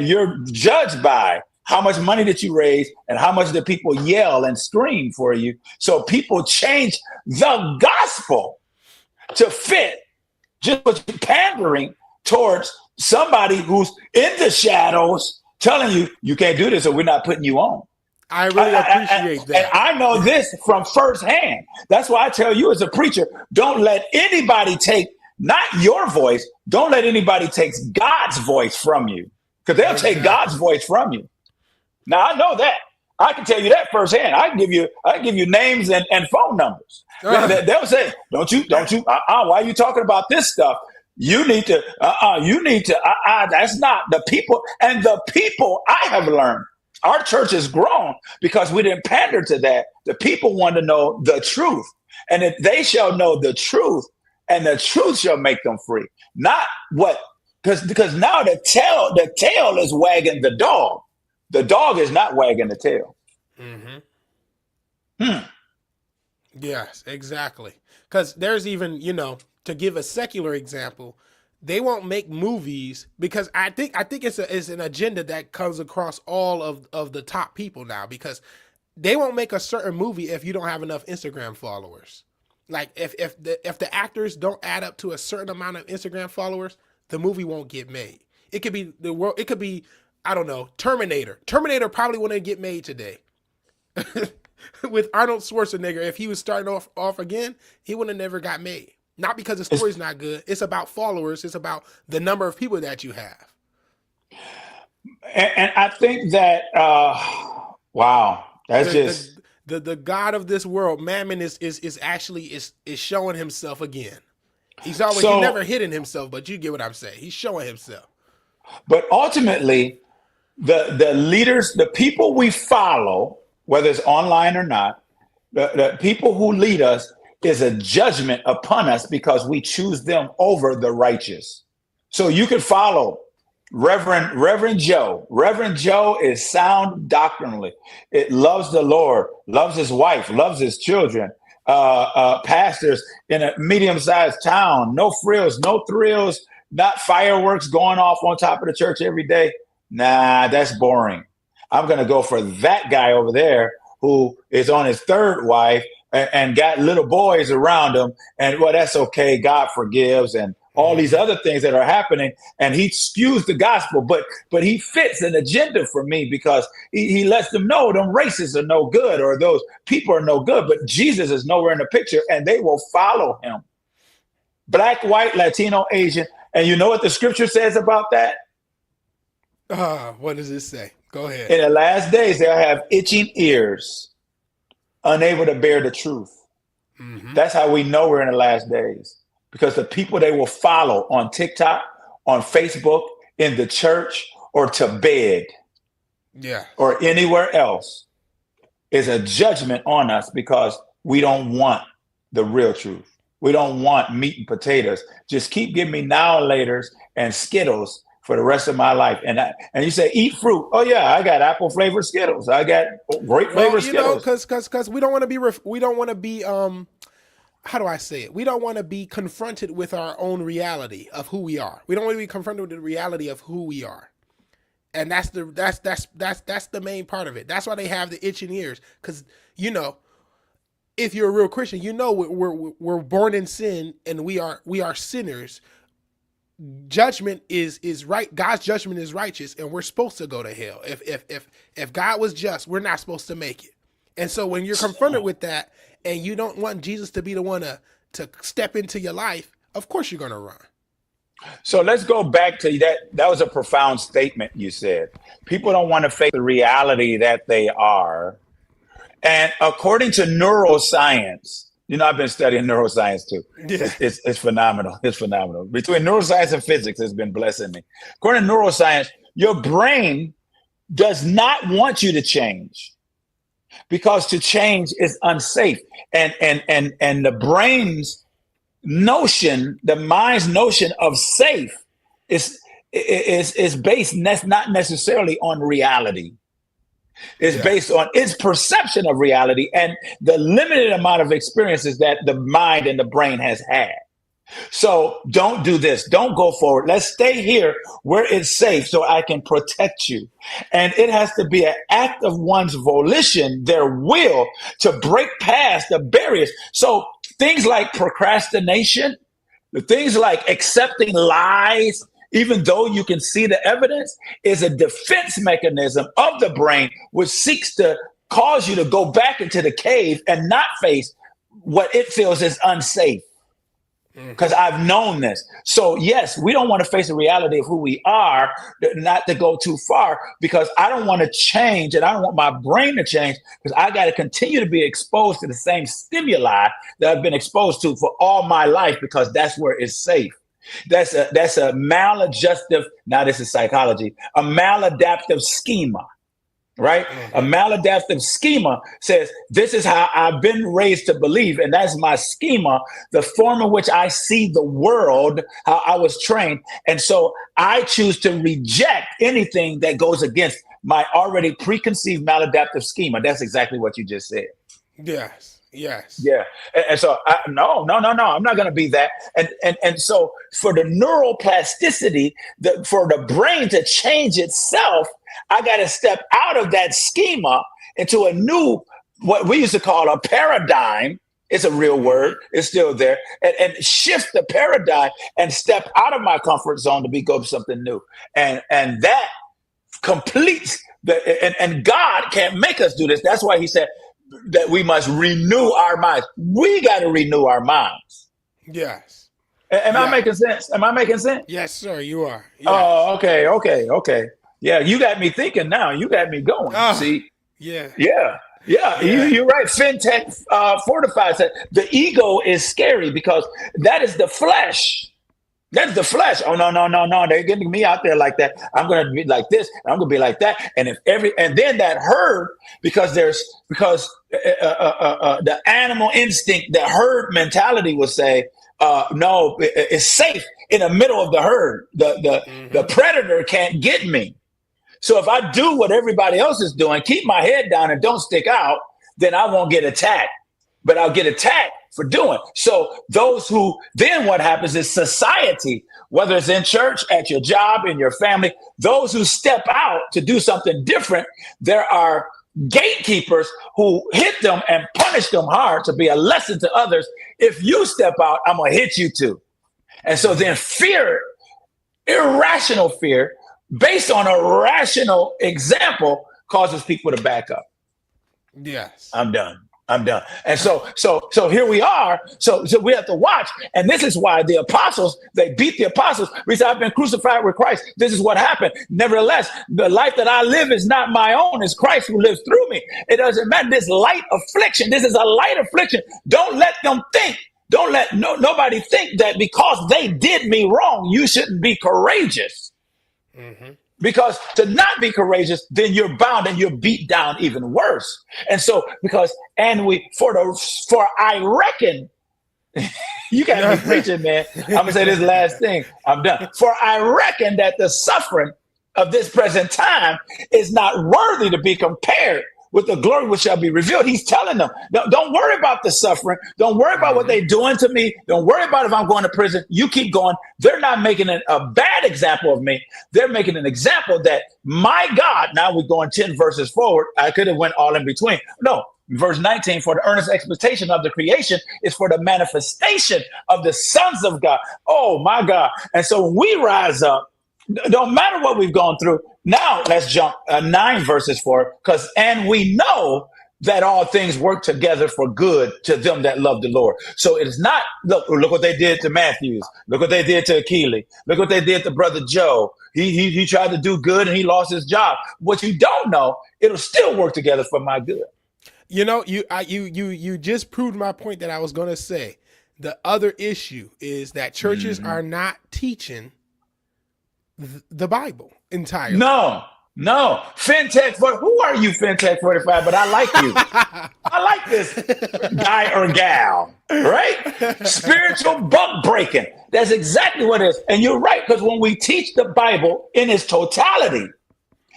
Speaker 1: you're judged by how much money did you raise and how much did people yell and scream for you. So people change the gospel to fit just pandering towards somebody who's in the shadows telling you can't do this or we're not putting you on.
Speaker 2: I really appreciate
Speaker 1: And
Speaker 2: that.
Speaker 1: I know this from firsthand. That's why I tell you as a preacher, don't let anybody take, not your voice, don't let anybody take God's voice from you, because they'll take God's
Speaker 2: Exactly.
Speaker 1: voice from you. Now, I know that. I can tell you that firsthand. I can give you names and phone numbers. They'll say, don't you, why are you talking about this stuff? You need to, that's not the people. And the people, I have learned, our church has grown because we didn't pander to that. The people want to know the truth. And if they shall know the truth, and the truth shall make them free. Not what, because now the tail is wagging the dog. The dog is not wagging the tail.
Speaker 2: Mm-hmm.
Speaker 1: Hmm.
Speaker 2: Yes, exactly. Because there's even, to give a secular example, they won't make movies because I think it's an agenda that comes across all of the top people now, because they won't make a certain movie if you don't have enough Instagram followers. Like if the actors don't add up to a certain amount of Instagram followers, the movie won't get made. It could be the world. It could be, I don't know, Terminator. Terminator probably wouldn't get made today. with Arnold Schwarzenegger, if he was starting off again, he would have never got made. Not because the story's not good. It's about followers. It's about the number of people that you have.
Speaker 1: And I think that wow, that's just
Speaker 2: the God of this world, Mammon, is actually showing himself again. He's never hidden himself, but you get what I'm saying. He's showing himself.
Speaker 1: But ultimately, the leaders, the people we follow, whether it's online or not, the people who lead us is a judgment upon us because we choose them over the righteous. So you can follow Reverend Joe. Reverend Joe is sound doctrinally. It loves the Lord, loves his wife, loves his children. Pastors in a medium-sized town, no frills, no thrills, not fireworks going off on top of the church every day. Nah, that's boring. I'm going to go for that guy over there who is on his third wife and got little boys around him. And well, that's okay. God forgives and all these other things that are happening. And he skews the gospel, but he fits an agenda for me because he lets them know them racists are no good or those people are no good, but Jesus is nowhere in the picture and they will follow him. Black, white, Latino, Asian. And you know what the scripture says about that?
Speaker 2: What does it say? Go ahead.
Speaker 1: In the last days, they'll have itching ears, unable to bear the truth. Mm-hmm. That's how we know we're in the last days. Because the people they will follow on TikTok, on Facebook, in the church, or to bed, or anywhere else, is a judgment on us because we don't want the real truth. We don't want meat and potatoes. Just keep giving me now and laters and Skittles for the rest of my life. And you say, eat fruit. Oh yeah, I got apple flavored Skittles. I got grape flavored Skittles.
Speaker 2: Because we don't want to be how do I say it? We don't want to be confronted with our own reality of who we are. We don't want to be confronted with the reality of who we are. And that's the main part of it. That's why they have the itching ears. Because, if you're a real Christian, we're born in sin and we are sinners. Judgment is right. God's judgment is righteous, and we're supposed to go to hell. If God was just, we're not supposed to make it. And so when you're confronted with that, and you don't want Jesus to be the one to step into your life, of course you're going to run.
Speaker 1: So let's go back to that. That was a profound statement you said. People don't want to face the reality that they are. And according to neuroscience, I've been studying neuroscience too. Yeah. It's phenomenal. It's phenomenal. Between neuroscience and physics, it's been blessing me. According to neuroscience, your brain does not want you to change. Because to change is unsafe. And the brain's notion, the mind's notion of safe is based not necessarily on reality. It's based on its perception of reality and the limited amount of experiences that the mind and the brain has had. So don't do this. Don't go forward. Let's stay here where it's safe so I can protect you. And it has to be an act of one's volition, their will to break past the barriers. So things like procrastination, the things like accepting lies, even though you can see the evidence, is a defense mechanism of the brain, which seeks to cause you to go back into the cave and not face what it feels is unsafe. Because I've known this. So yes, we don't want to face the reality of who we are, not to go too far, because I don't want to change and I don't want my brain to change because I got to continue to be exposed to the same stimuli that I've been exposed to for all my life because that's where it's safe. That's a maladjustive, now this is psychology, a maladaptive schema. Right? A maladaptive schema says, this is how I've been raised to believe. And that's my schema, the form in which I see the world, how I was trained. And so I choose to reject anything that goes against my already preconceived maladaptive schema. That's exactly what you just said.
Speaker 2: Yes.
Speaker 1: Yeah. And so no, I'm not going to be that. And so for the neuroplasticity, for the brain to change itself, I got to step out of that schema into a new, what we used to call a paradigm. It's a real word. It's still there. And shift the paradigm and step out of my comfort zone to go something new. And that completes and God can't make us do this. That's why he said, that we must renew our minds. We got to renew our minds.
Speaker 2: Yes.
Speaker 1: Am I
Speaker 2: Yeah.
Speaker 1: making sense? Am I making sense?
Speaker 2: Yes, sir. You are. Yes.
Speaker 1: Oh, okay. Yeah, you got me thinking now. You got me going.
Speaker 2: Oh,
Speaker 1: See?
Speaker 2: yeah.
Speaker 1: Yeah.
Speaker 2: Yeah.
Speaker 1: You're right. FinTech fortifies that. The ego is scary because that is the flesh. That's the flesh. Oh no! They're getting me out there like that. I'm going to be like this. I'm going to be like that. And if and then that herd, because the animal instinct, the herd mentality will say, no, it's safe in the middle of the herd. The predator can't get me. So if I do what everybody else is doing, keep my head down and don't stick out, then I won't get attacked. But I'll get attacked for doing. So those who, then what happens is society, whether it's in church, at your job, in your family, those who step out to do something different, there are gatekeepers who hit them and punish them hard to be a lesson to others. If you step out, I'm going to hit you too. And so then fear, irrational fear, based on a rational example, causes people to back up.
Speaker 2: Yes.
Speaker 1: I'm done. And so here we are. So we have to watch. And this is why the apostles, they beat the apostles. We said, I've been crucified with Christ. This is what happened. Nevertheless, the life that I live is not my own. It's Christ who lives through me. It doesn't matter. This light affliction. This is a light affliction. Don't let them think. Don't let nobody think that because they did me wrong, you shouldn't be courageous. Mm-hmm. Because to not be courageous, then you're bound and you're beat down even worse. And so, for I reckon, you got me preaching, man. I'm gonna say this last thing. I'm done. For I reckon that the suffering of this present time is not worthy to be compared with the glory which shall be revealed. He's telling them, don't worry about the suffering. Don't worry about what they're doing to me. Don't worry about if I'm going to prison. You keep going. They're not making a bad example of me. They're making an example that my God, now we're going 10 verses forward. I could have went all in between. No, verse 19, for the earnest expectation of the creation is for the manifestation of the sons of God. Oh my God. And so when we rise up, don't matter what we've gone through. Now let's jump 9 verses forward, and we know that all things work together for good to them that love the Lord. So it is not, look what they did to Matthews. Look what they did to Keely. Look what they did to Brother Joe. He tried to do good and he lost his job. What you don't know, it'll still work together for my good.
Speaker 2: You know, you just proved my point that I was going to say. The other issue is that churches are not teaching the Bible entirely.
Speaker 1: No. FinTech who are you, FinTech 45? But I like you. I like this guy or gal, right? Spiritual buck breaking. That's exactly what it is. And you're right, because when we teach the Bible in its totality,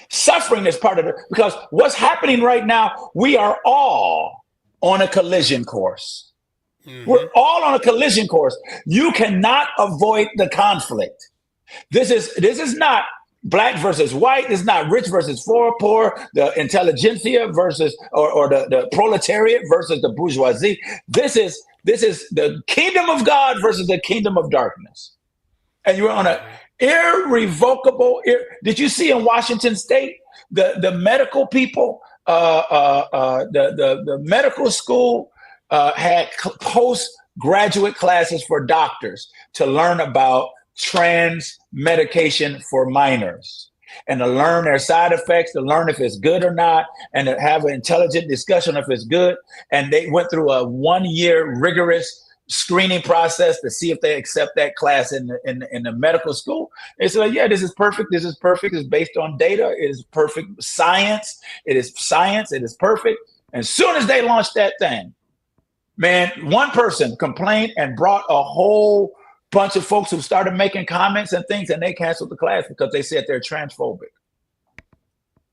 Speaker 1: suffering is part of it. Because what's happening right now, we are all on a collision course. Mm-hmm. We're all on a collision course. You cannot avoid the conflict. This is not black versus white. This is not rich versus poor, the intelligentsia versus or the proletariat versus the bourgeoisie. This is the kingdom of God versus the kingdom of darkness. And you're on an irrevocable. Did you see in Washington State the medical people, the medical school had postgraduate classes for doctors to learn about trans medication for minors and to learn their side effects, to learn if it's good or not, and to have an intelligent discussion if it's good. And they went through a 1-year rigorous screening process to see if they accept that class in the medical school. They said, yeah, this is perfect. It's based on data. It is perfect science. It is perfect. And as soon as they launched that thing, man, one person complained and brought a whole bunch of folks who started making comments and things, and they canceled the class because they said they're transphobic.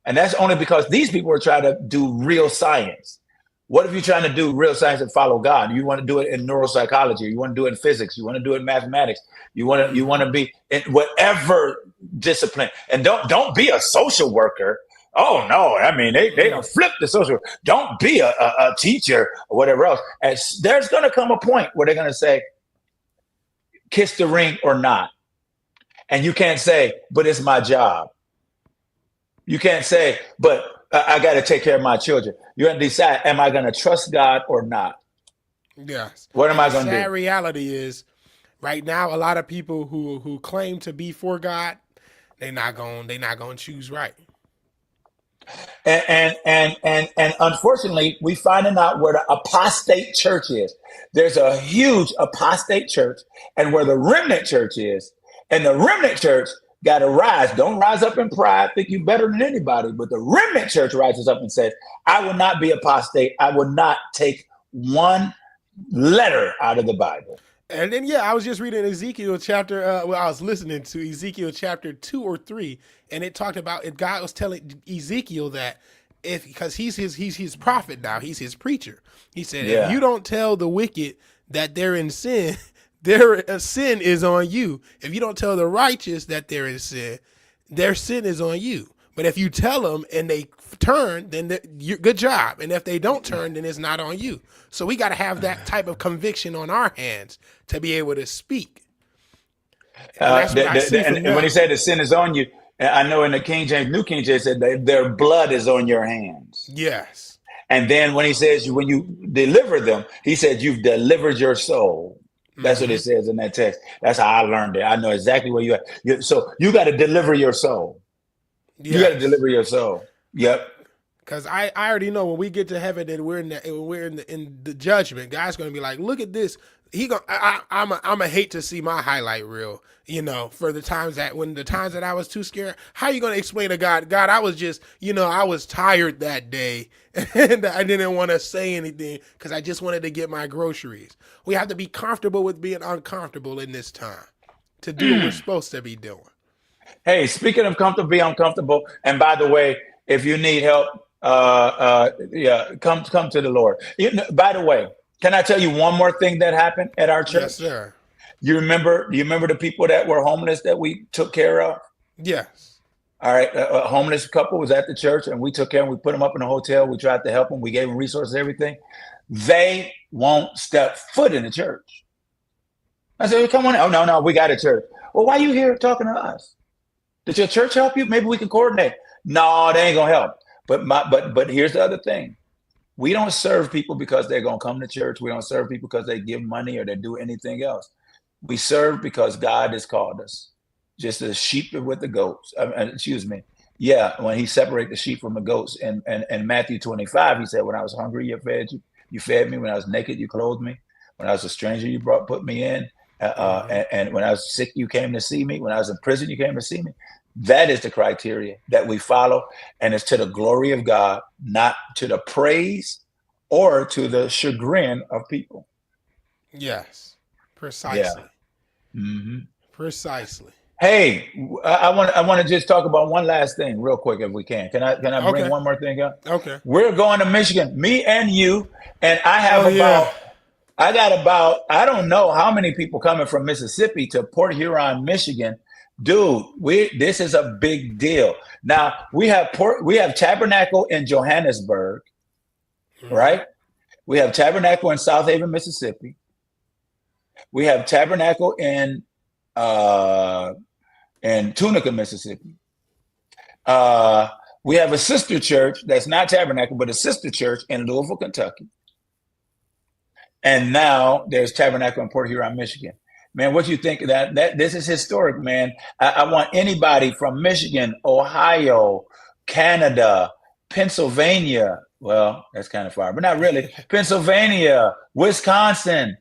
Speaker 1: And that's only because these people are trying to do real science. What if you're trying to do real science and follow God? You want to do it in neuropsychology. You want to do it in physics. You want to do it in mathematics. You want to be in whatever discipline. And don't be a social worker. Oh no! I mean, they don't flip the social. Don't be a teacher or whatever else. And there's going to come a point where they're going to say, kiss the ring or not. And you can't say, but it's my job. You can't say, but I got to take care of my children. You're going to decide, am I going to trust God or not?
Speaker 2: Yes.
Speaker 1: What am
Speaker 2: And
Speaker 1: I
Speaker 2: the
Speaker 1: going to
Speaker 2: sad
Speaker 1: do?
Speaker 2: reality is, right now, a lot of people who claim to be for God, they're not gonna choose right.
Speaker 1: And unfortunately, we finding out where the apostate church is. There's a huge apostate church, and where the remnant church is, and the remnant church got to rise. Don't rise up in pride, think you better than anybody. But the remnant church rises up and says, "I will not be apostate. I will not take one letter out of the Bible."
Speaker 2: And then yeah, I was just reading Ezekiel chapter. Well, I was listening to Ezekiel chapter 2 or 3, and it talked about it. God was telling Ezekiel that if because he's his prophet now, he's his preacher. He said, if you
Speaker 1: Yeah.
Speaker 2: don't tell the wicked that they're in sin, their sin is on you. If you don't tell the righteous that they're in sin, their sin is on you. But if you tell them and they turn, then you good job. And if they don't turn, then it's not on you. So we got to have that type of conviction on our hands to be able to speak. And that's what I see from
Speaker 1: And when he
Speaker 2: them.
Speaker 1: said the sin is on you, I know in the King James, New King James said their blood is on your hands.
Speaker 2: Yes.
Speaker 1: And then when he says when you deliver them, he said you've delivered your soul. That's what
Speaker 2: Mm-hmm.
Speaker 1: it says in that text. That's how I learned it. I know exactly where you are. So you got to deliver your soul. You got to
Speaker 2: Yes.
Speaker 1: deliver your soul. Yep.
Speaker 2: Because I already know when we get to heaven and we're in the judgment, God's gonna be like, look at this. I'm a hate to see my highlight reel. For the times that I was too scared. How you gonna explain to God? God, I was just I was tired that day and I didn't want to say anything because I just wanted to get my groceries. We have to be comfortable with being uncomfortable in this time to do what we're supposed to be doing.
Speaker 1: Hey, speaking of comfortable, be uncomfortable. And by the way, if you need help, yeah, come to the Lord. By the way, can I tell you one more thing that happened at our
Speaker 2: Yes,
Speaker 1: church?
Speaker 2: sir.
Speaker 1: You remember? Do you remember the people that were homeless that we took care of?
Speaker 2: Yes.
Speaker 1: All right, a homeless couple was at the church, and we took care of them. We put them up in a hotel. We tried to help them. We gave them resources, everything. They won't step foot in the church. I said, "Come on." Oh, no, no, we got a church. Well, why are you here talking to us? Did your church help you? Maybe we can coordinate. No, they ain't gonna help. But here's the other thing. We don't serve people because they're gonna come to church. We don't serve people because they give money or they do anything else. We serve because God has called us. Just as sheep with the goats. Excuse me. Yeah, when he separated the sheep from the goats. And Matthew 25, he said, when I was hungry, you fed me. When I was naked, you clothed me. When I was a stranger, you put me in. And when I was sick, you came to see me. When I was in prison, you came to see me. That is the criteria that we follow. And it's to the glory of God, not to the praise or to the chagrin of people.
Speaker 2: Yes.
Speaker 1: Yeah.
Speaker 2: Precisely.
Speaker 1: hmm
Speaker 2: Precisely.
Speaker 1: Hey, I want to just talk about one last thing real quick if we can. Can I bring
Speaker 2: Okay.
Speaker 1: one more thing up?
Speaker 2: Okay.
Speaker 1: We're going to Michigan, me and you, and I
Speaker 2: Oh yeah.
Speaker 1: got about I don't know how many people coming from Mississippi to Port Huron, Michigan. Dude, this is a big deal. Now we have Tabernacle in Johannesburg, right? We have Tabernacle in South Haven, Mississippi. We have Tabernacle in Tunica, Mississippi. We have a sister church that's not Tabernacle, but a sister church in Louisville, Kentucky. And now there's Tabernacle in Port Huron, Michigan. Man, what do you think of that? This is historic, man. I want anybody from Michigan, Ohio, Canada, Pennsylvania. Well, that's kind of far, but not really. Pennsylvania, Wisconsin,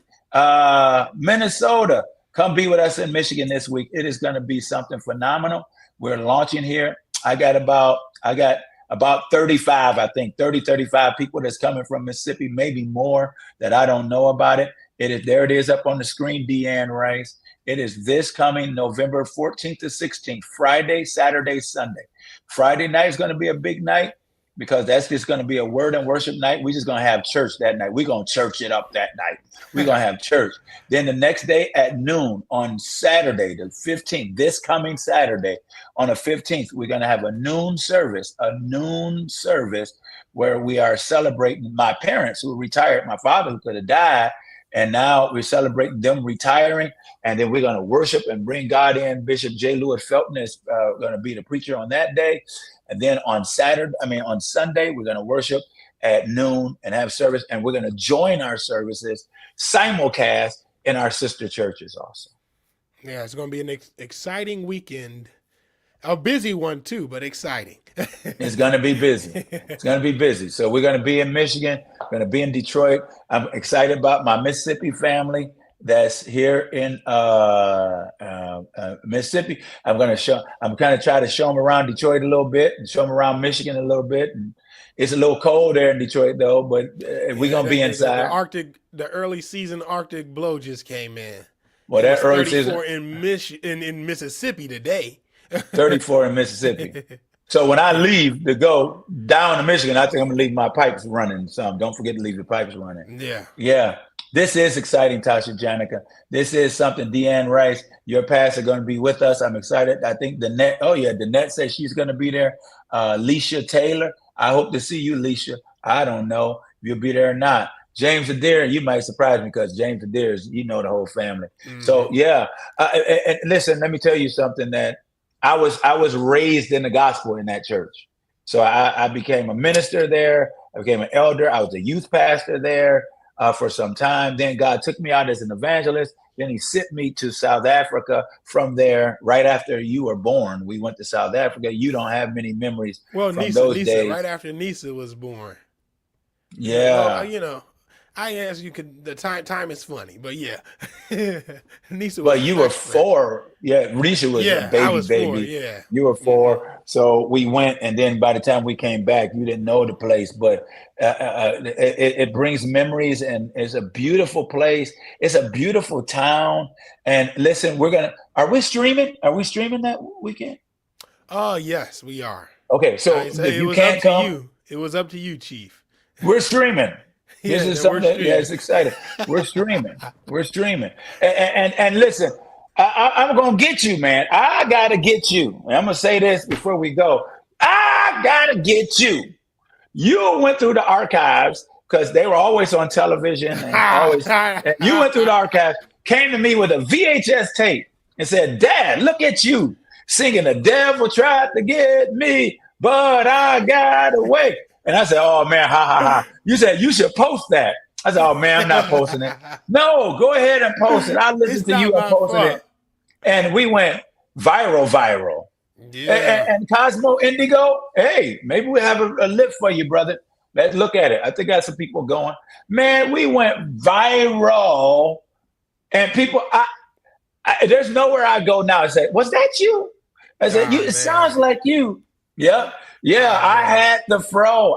Speaker 1: Minnesota. Come be with us in Michigan this week. It is going to be something phenomenal. We're launching here. I got about 35, I think, 35 people that's coming from Mississippi, maybe more that I don't know about it. There it is up on the screen, Deanne Rice. It is this coming November 14th to 16th, Friday, Saturday, Sunday. Friday night is going to be a big night because that's just going to be a word and worship night. We're just going to have church that night. We're going to church it up that night. We're going to have church. Then the next day at noon on Saturday, the 15th, this coming Saturday on the 15th, we're going to have a noon service where we are celebrating my parents who retired, my father who could have died. And now we're celebrating them retiring. And then we're going to worship and bring God in. Bishop J. Lewis Felton is going to be the preacher on that day. And then on Sunday, we're going to worship at noon and have service. And we're going to join our services simulcast in our sister churches also.
Speaker 2: Yeah, it's going to be an exciting weekend. A busy one too, but exciting.
Speaker 1: It's going to be busy. It's going to be busy. So we're going to be in Michigan. We're going to be in Detroit. I'm excited about my Mississippi family that's here in Mississippi. I'm going to try to show them around Detroit a little bit and show them around Michigan a little bit. And it's a little cold there in Detroit though, but we're going to be inside.
Speaker 2: The early season Arctic blow just came in.
Speaker 1: Well, that early season
Speaker 2: in Mississippi today.
Speaker 1: 34 in Mississippi. So when I leave to go down to Michigan, I think I'm gonna leave my pipes running some. Don't forget to leave your pipes running.
Speaker 2: Yeah.
Speaker 1: Yeah. This is exciting, Tasha Janica. This is something. Deanne Rice, your pastor, going to be with us. I'm excited. I think Danette says she's going to be there. Leisha Taylor, I hope to see you, Leisha. I don't know if you'll be there or not. James Adair, you might surprise me because James Adair is, the whole family. Mm-hmm. So yeah, and listen, let me tell you something that I was raised in the gospel in that church. So I became a minister there. I became an elder. I was a youth pastor there for some time. Then God took me out as an evangelist. Then he sent me to South Africa. From there, right after you were born, we went to South Africa. You don't have many memories from those days.
Speaker 2: Right after Nisa was born.
Speaker 1: Yeah.
Speaker 2: Well, I asked you the time is funny, but yeah. Nisa was
Speaker 1: But you were 4. Yeah, Risha was a baby. 4,
Speaker 2: yeah.
Speaker 1: You were 4. So we went, and then by the time we came back, you didn't know the place, but it brings memories, and it's a beautiful place. It's a beautiful town. And listen, are we streaming? Are we streaming that weekend?
Speaker 2: Oh, yes, we are.
Speaker 1: Okay, so if you can't come.
Speaker 2: It was up to you, Chief.
Speaker 1: We're streaming. This is something it's exciting. We're streaming. And listen, I'm going to get you, man. I got to get you. And I'm going to say this before we go. I got to get you. You went through the archives because they were always on television. And you went through the archives, came to me with a VHS tape and said, Dad, look at you singing The Devil Tried to Get Me, but I got away. And I said, oh, man, ha, ha, ha. You said you should post that. I said, oh, man, I'm not posting it. No, go ahead and post it. I listened to you and posted it. And we went viral. Yeah. And Cosmo Indigo, hey, maybe we have a lift for you, brother. Let's look at it. I think I got some people going. Man, we went viral. And people, there's nowhere I go now and say, was that you? I said, it sounds like you. Yep. Yeah, I had the fro.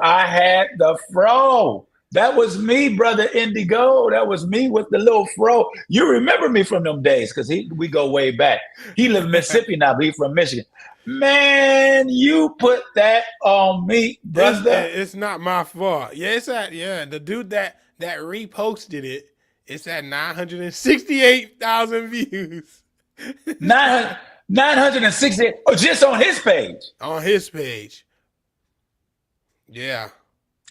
Speaker 1: That was me, brother Indigo. That was me with the little fro. You remember me from them days because we go way back. He lived in Mississippi now, but he's from Michigan. Man, you put that on me, brother.
Speaker 2: It's not my fault. Yeah, the dude that reposted it, it's at 968,000 views.
Speaker 1: 968. Oh, just on his page.
Speaker 2: On his page. Yeah.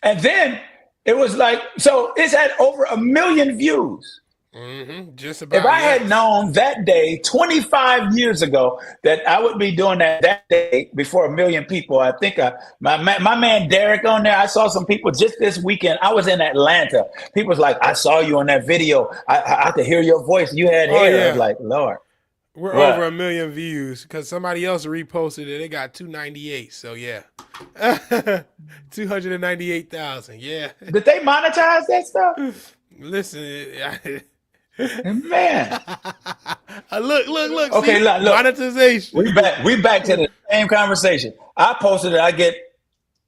Speaker 1: And then it was like, so it's had over 1 million views.
Speaker 2: Mm-hmm. Just about.
Speaker 1: If I had known that day, 25 years ago, that I would be doing that day before 1 million people, I think my man Derek on there, I saw some people just this weekend. I was in Atlanta. People was like, I saw you on that video. I could hear your voice. You had hair. Yeah. I was like, Lord.
Speaker 2: We're over 1 million views because somebody else reposted it. It got 298. So yeah, 298,000. Yeah.
Speaker 1: Did they monetize that stuff?
Speaker 2: Listen,
Speaker 1: man.
Speaker 2: Look.
Speaker 1: Okay,
Speaker 2: see,
Speaker 1: look.
Speaker 2: Monetization.
Speaker 1: We back to the same conversation. I posted it. I get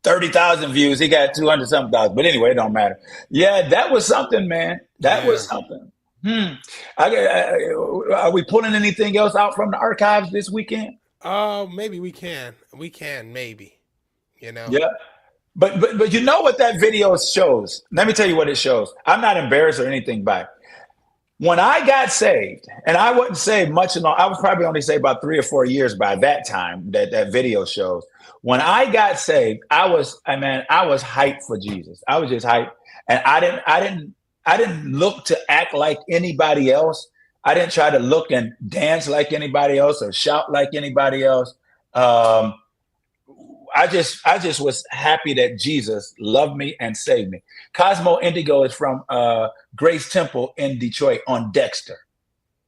Speaker 1: 30,000 views. He got 200 something thousand. But anyway, it don't matter. Yeah, that was something, man. That was something. Are we pulling anything else out from the archives this weekend?
Speaker 2: Maybe we can. Maybe.
Speaker 1: Yeah. But you know what that video shows? Let me tell you what it shows. I'm not embarrassed or anything by it. When I got saved, and I wasn't saved much long, I was probably only saved about 3 or 4 years by that time that video shows. When I got saved, I was hyped for Jesus. I was just hyped. And I didn't look to act like anybody else. I didn't try to look and dance like anybody else or shout like anybody else. I I just was happy that Jesus loved me and saved me. Cosmo Indigo is from Grace Temple in Detroit on Dexter.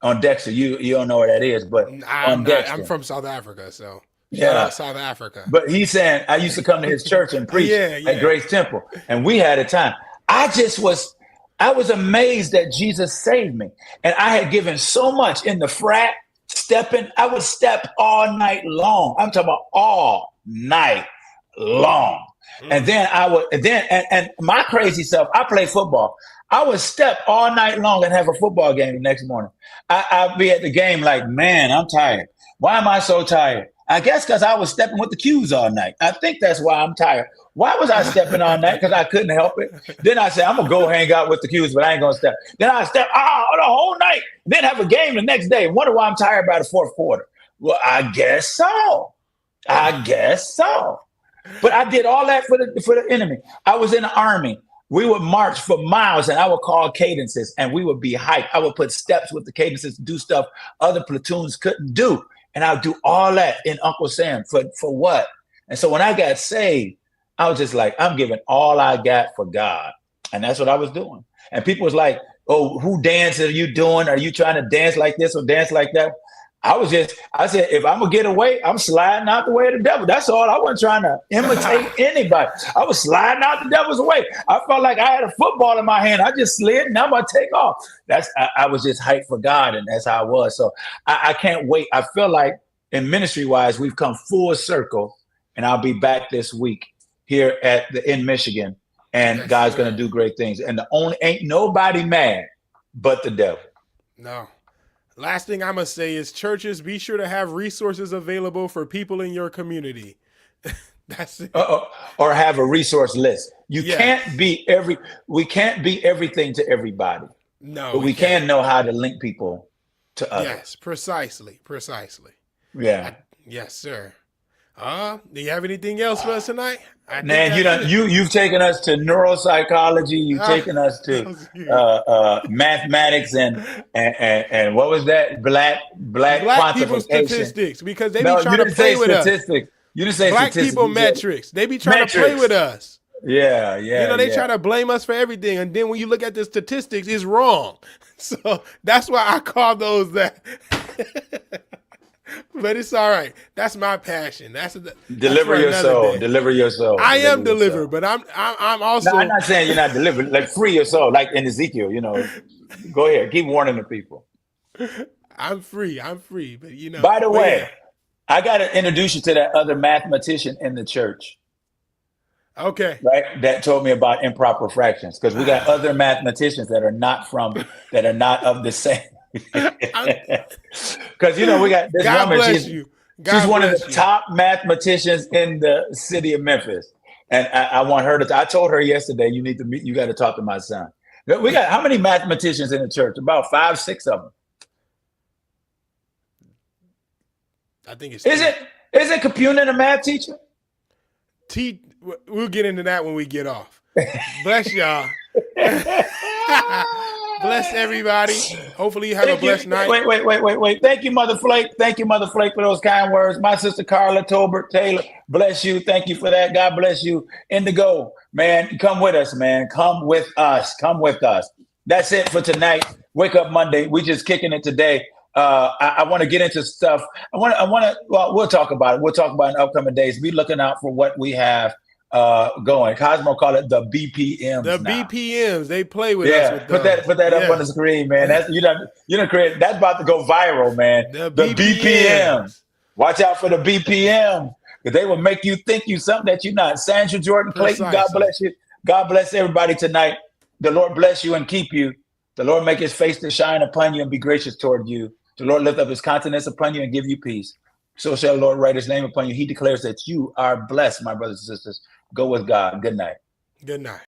Speaker 1: On Dexter, you don't know where that is, but on Dexter.
Speaker 2: I'm from South Africa, so
Speaker 1: Yeah.
Speaker 2: shout out South Africa.
Speaker 1: But he's saying I used to come to his church and preach at Grace Temple, and we had a time. I was amazed that Jesus saved me, and I had given so much in the frat stepping. I would step all night long. I'm talking about all night long, and then and my crazy self. I play football. I would step all night long and have a football game the next morning. I'd be at the game like, man, I'm tired. Why am I so tired? I guess because I was stepping with the cues all night. I think that's why I'm tired. Why was I stepping all night? Because I couldn't help it. Then I said, I'm going to go hang out with the cues, but I ain't going to step. Then I step the whole night. Then have a game the next day. Wonder why I'm tired by the fourth quarter. Well, I guess so. But I did all that for the enemy. I was in the army. We would march for miles, and I would call cadences, and we would be hyped. I would put steps with the cadences to do stuff other platoons couldn't do. And I would do all that in Uncle Sam for what? And so when I got saved, I was just like, I'm giving all I got for God. And that's what I was doing. And people was like, oh, who dance are you doing? Are you trying to dance like this or dance like that? I said, if I'm going to get away, I'm sliding out the way of the devil. That's all. I wasn't trying to imitate anybody. I was sliding out the devil's way. I felt like I had a football in my hand. I just slid and I'm going to take off. I was just hyped for God, and that's how I was. So I can't wait. I feel like in ministry wise, we've come full circle, and I'll be back this week here in Michigan, and God's going to do great things. And ain't nobody mad but the devil.
Speaker 2: No. Last thing I'm going to say is, churches, be sure to have resources available for people in your community. That's it.
Speaker 1: Or have a resource list. We can't be everything to everybody.
Speaker 2: No.
Speaker 1: But we can know how to link people to others.
Speaker 2: Yes, precisely.
Speaker 1: Yeah.
Speaker 2: Yes, sir. Do you have anything else for us tonight?
Speaker 1: Man, you've taken us to neuropsychology. You've taken us to mathematics and what was that? Black
Speaker 2: people statistics, because they be trying to play with us.
Speaker 1: You didn't say
Speaker 2: Black
Speaker 1: statistics.
Speaker 2: people metrics. They be trying to play with us.
Speaker 1: Yeah.
Speaker 2: They try to blame us for everything, and then when you look at the statistics, it's wrong. So that's why I call those that. But it's all right. That's my passion.
Speaker 1: Deliver your soul. Deliver your soul.
Speaker 2: I am delivered, but I'm also.
Speaker 1: No, I'm not saying you're not delivered. Like, free your soul, like in Ezekiel. Go ahead. Keep warning the people.
Speaker 2: I'm free, but
Speaker 1: By the way, I got to introduce you to that other mathematician in the church.
Speaker 2: Okay.
Speaker 1: Right. That told me about improper fractions, because we got other mathematicians that are not of the same. Because we got this
Speaker 2: God
Speaker 1: woman.
Speaker 2: Bless you.
Speaker 1: She's one of the top mathematicians in the city of Memphis, and I want her to. I told her yesterday, you got to talk to my son. We got how many mathematicians in the church? About 5, 6 of them.
Speaker 2: I think it's.
Speaker 1: Isn't Capunin a math teacher?
Speaker 2: We'll get into that when we get off. Bless y'all. Bless everybody. Hopefully you have a blessed night.
Speaker 1: Wait. Thank you, Mother Flake. For those kind words. My sister Carla Tolbert Taylor, bless you. Thank you for that. God bless you. Indigo, man, come with us, man. Come with us. That's it for tonight. Wake Up Monday. We just kicking it today. I want to get into stuff. We'll talk about it. We'll talk about it in upcoming days. Be looking out for what we have going. Cosmo call it the BPMs.
Speaker 2: The now. BPMs, they play with us. With
Speaker 1: put that up on the screen, man. That's you don't create. That's about to go viral, man. The BPMs. Watch out for the BPMs, because they will make you think you something that you're not. Sandra Jordan Clayton, God bless you. God bless everybody tonight. The Lord bless you and keep you. The Lord make his face to shine upon you and be gracious toward you. The Lord lift up his countenance upon you and give you peace. So shall the Lord write his name upon you. He declares that you are blessed, my brothers and sisters. Go with God. Good night.
Speaker 2: Good night.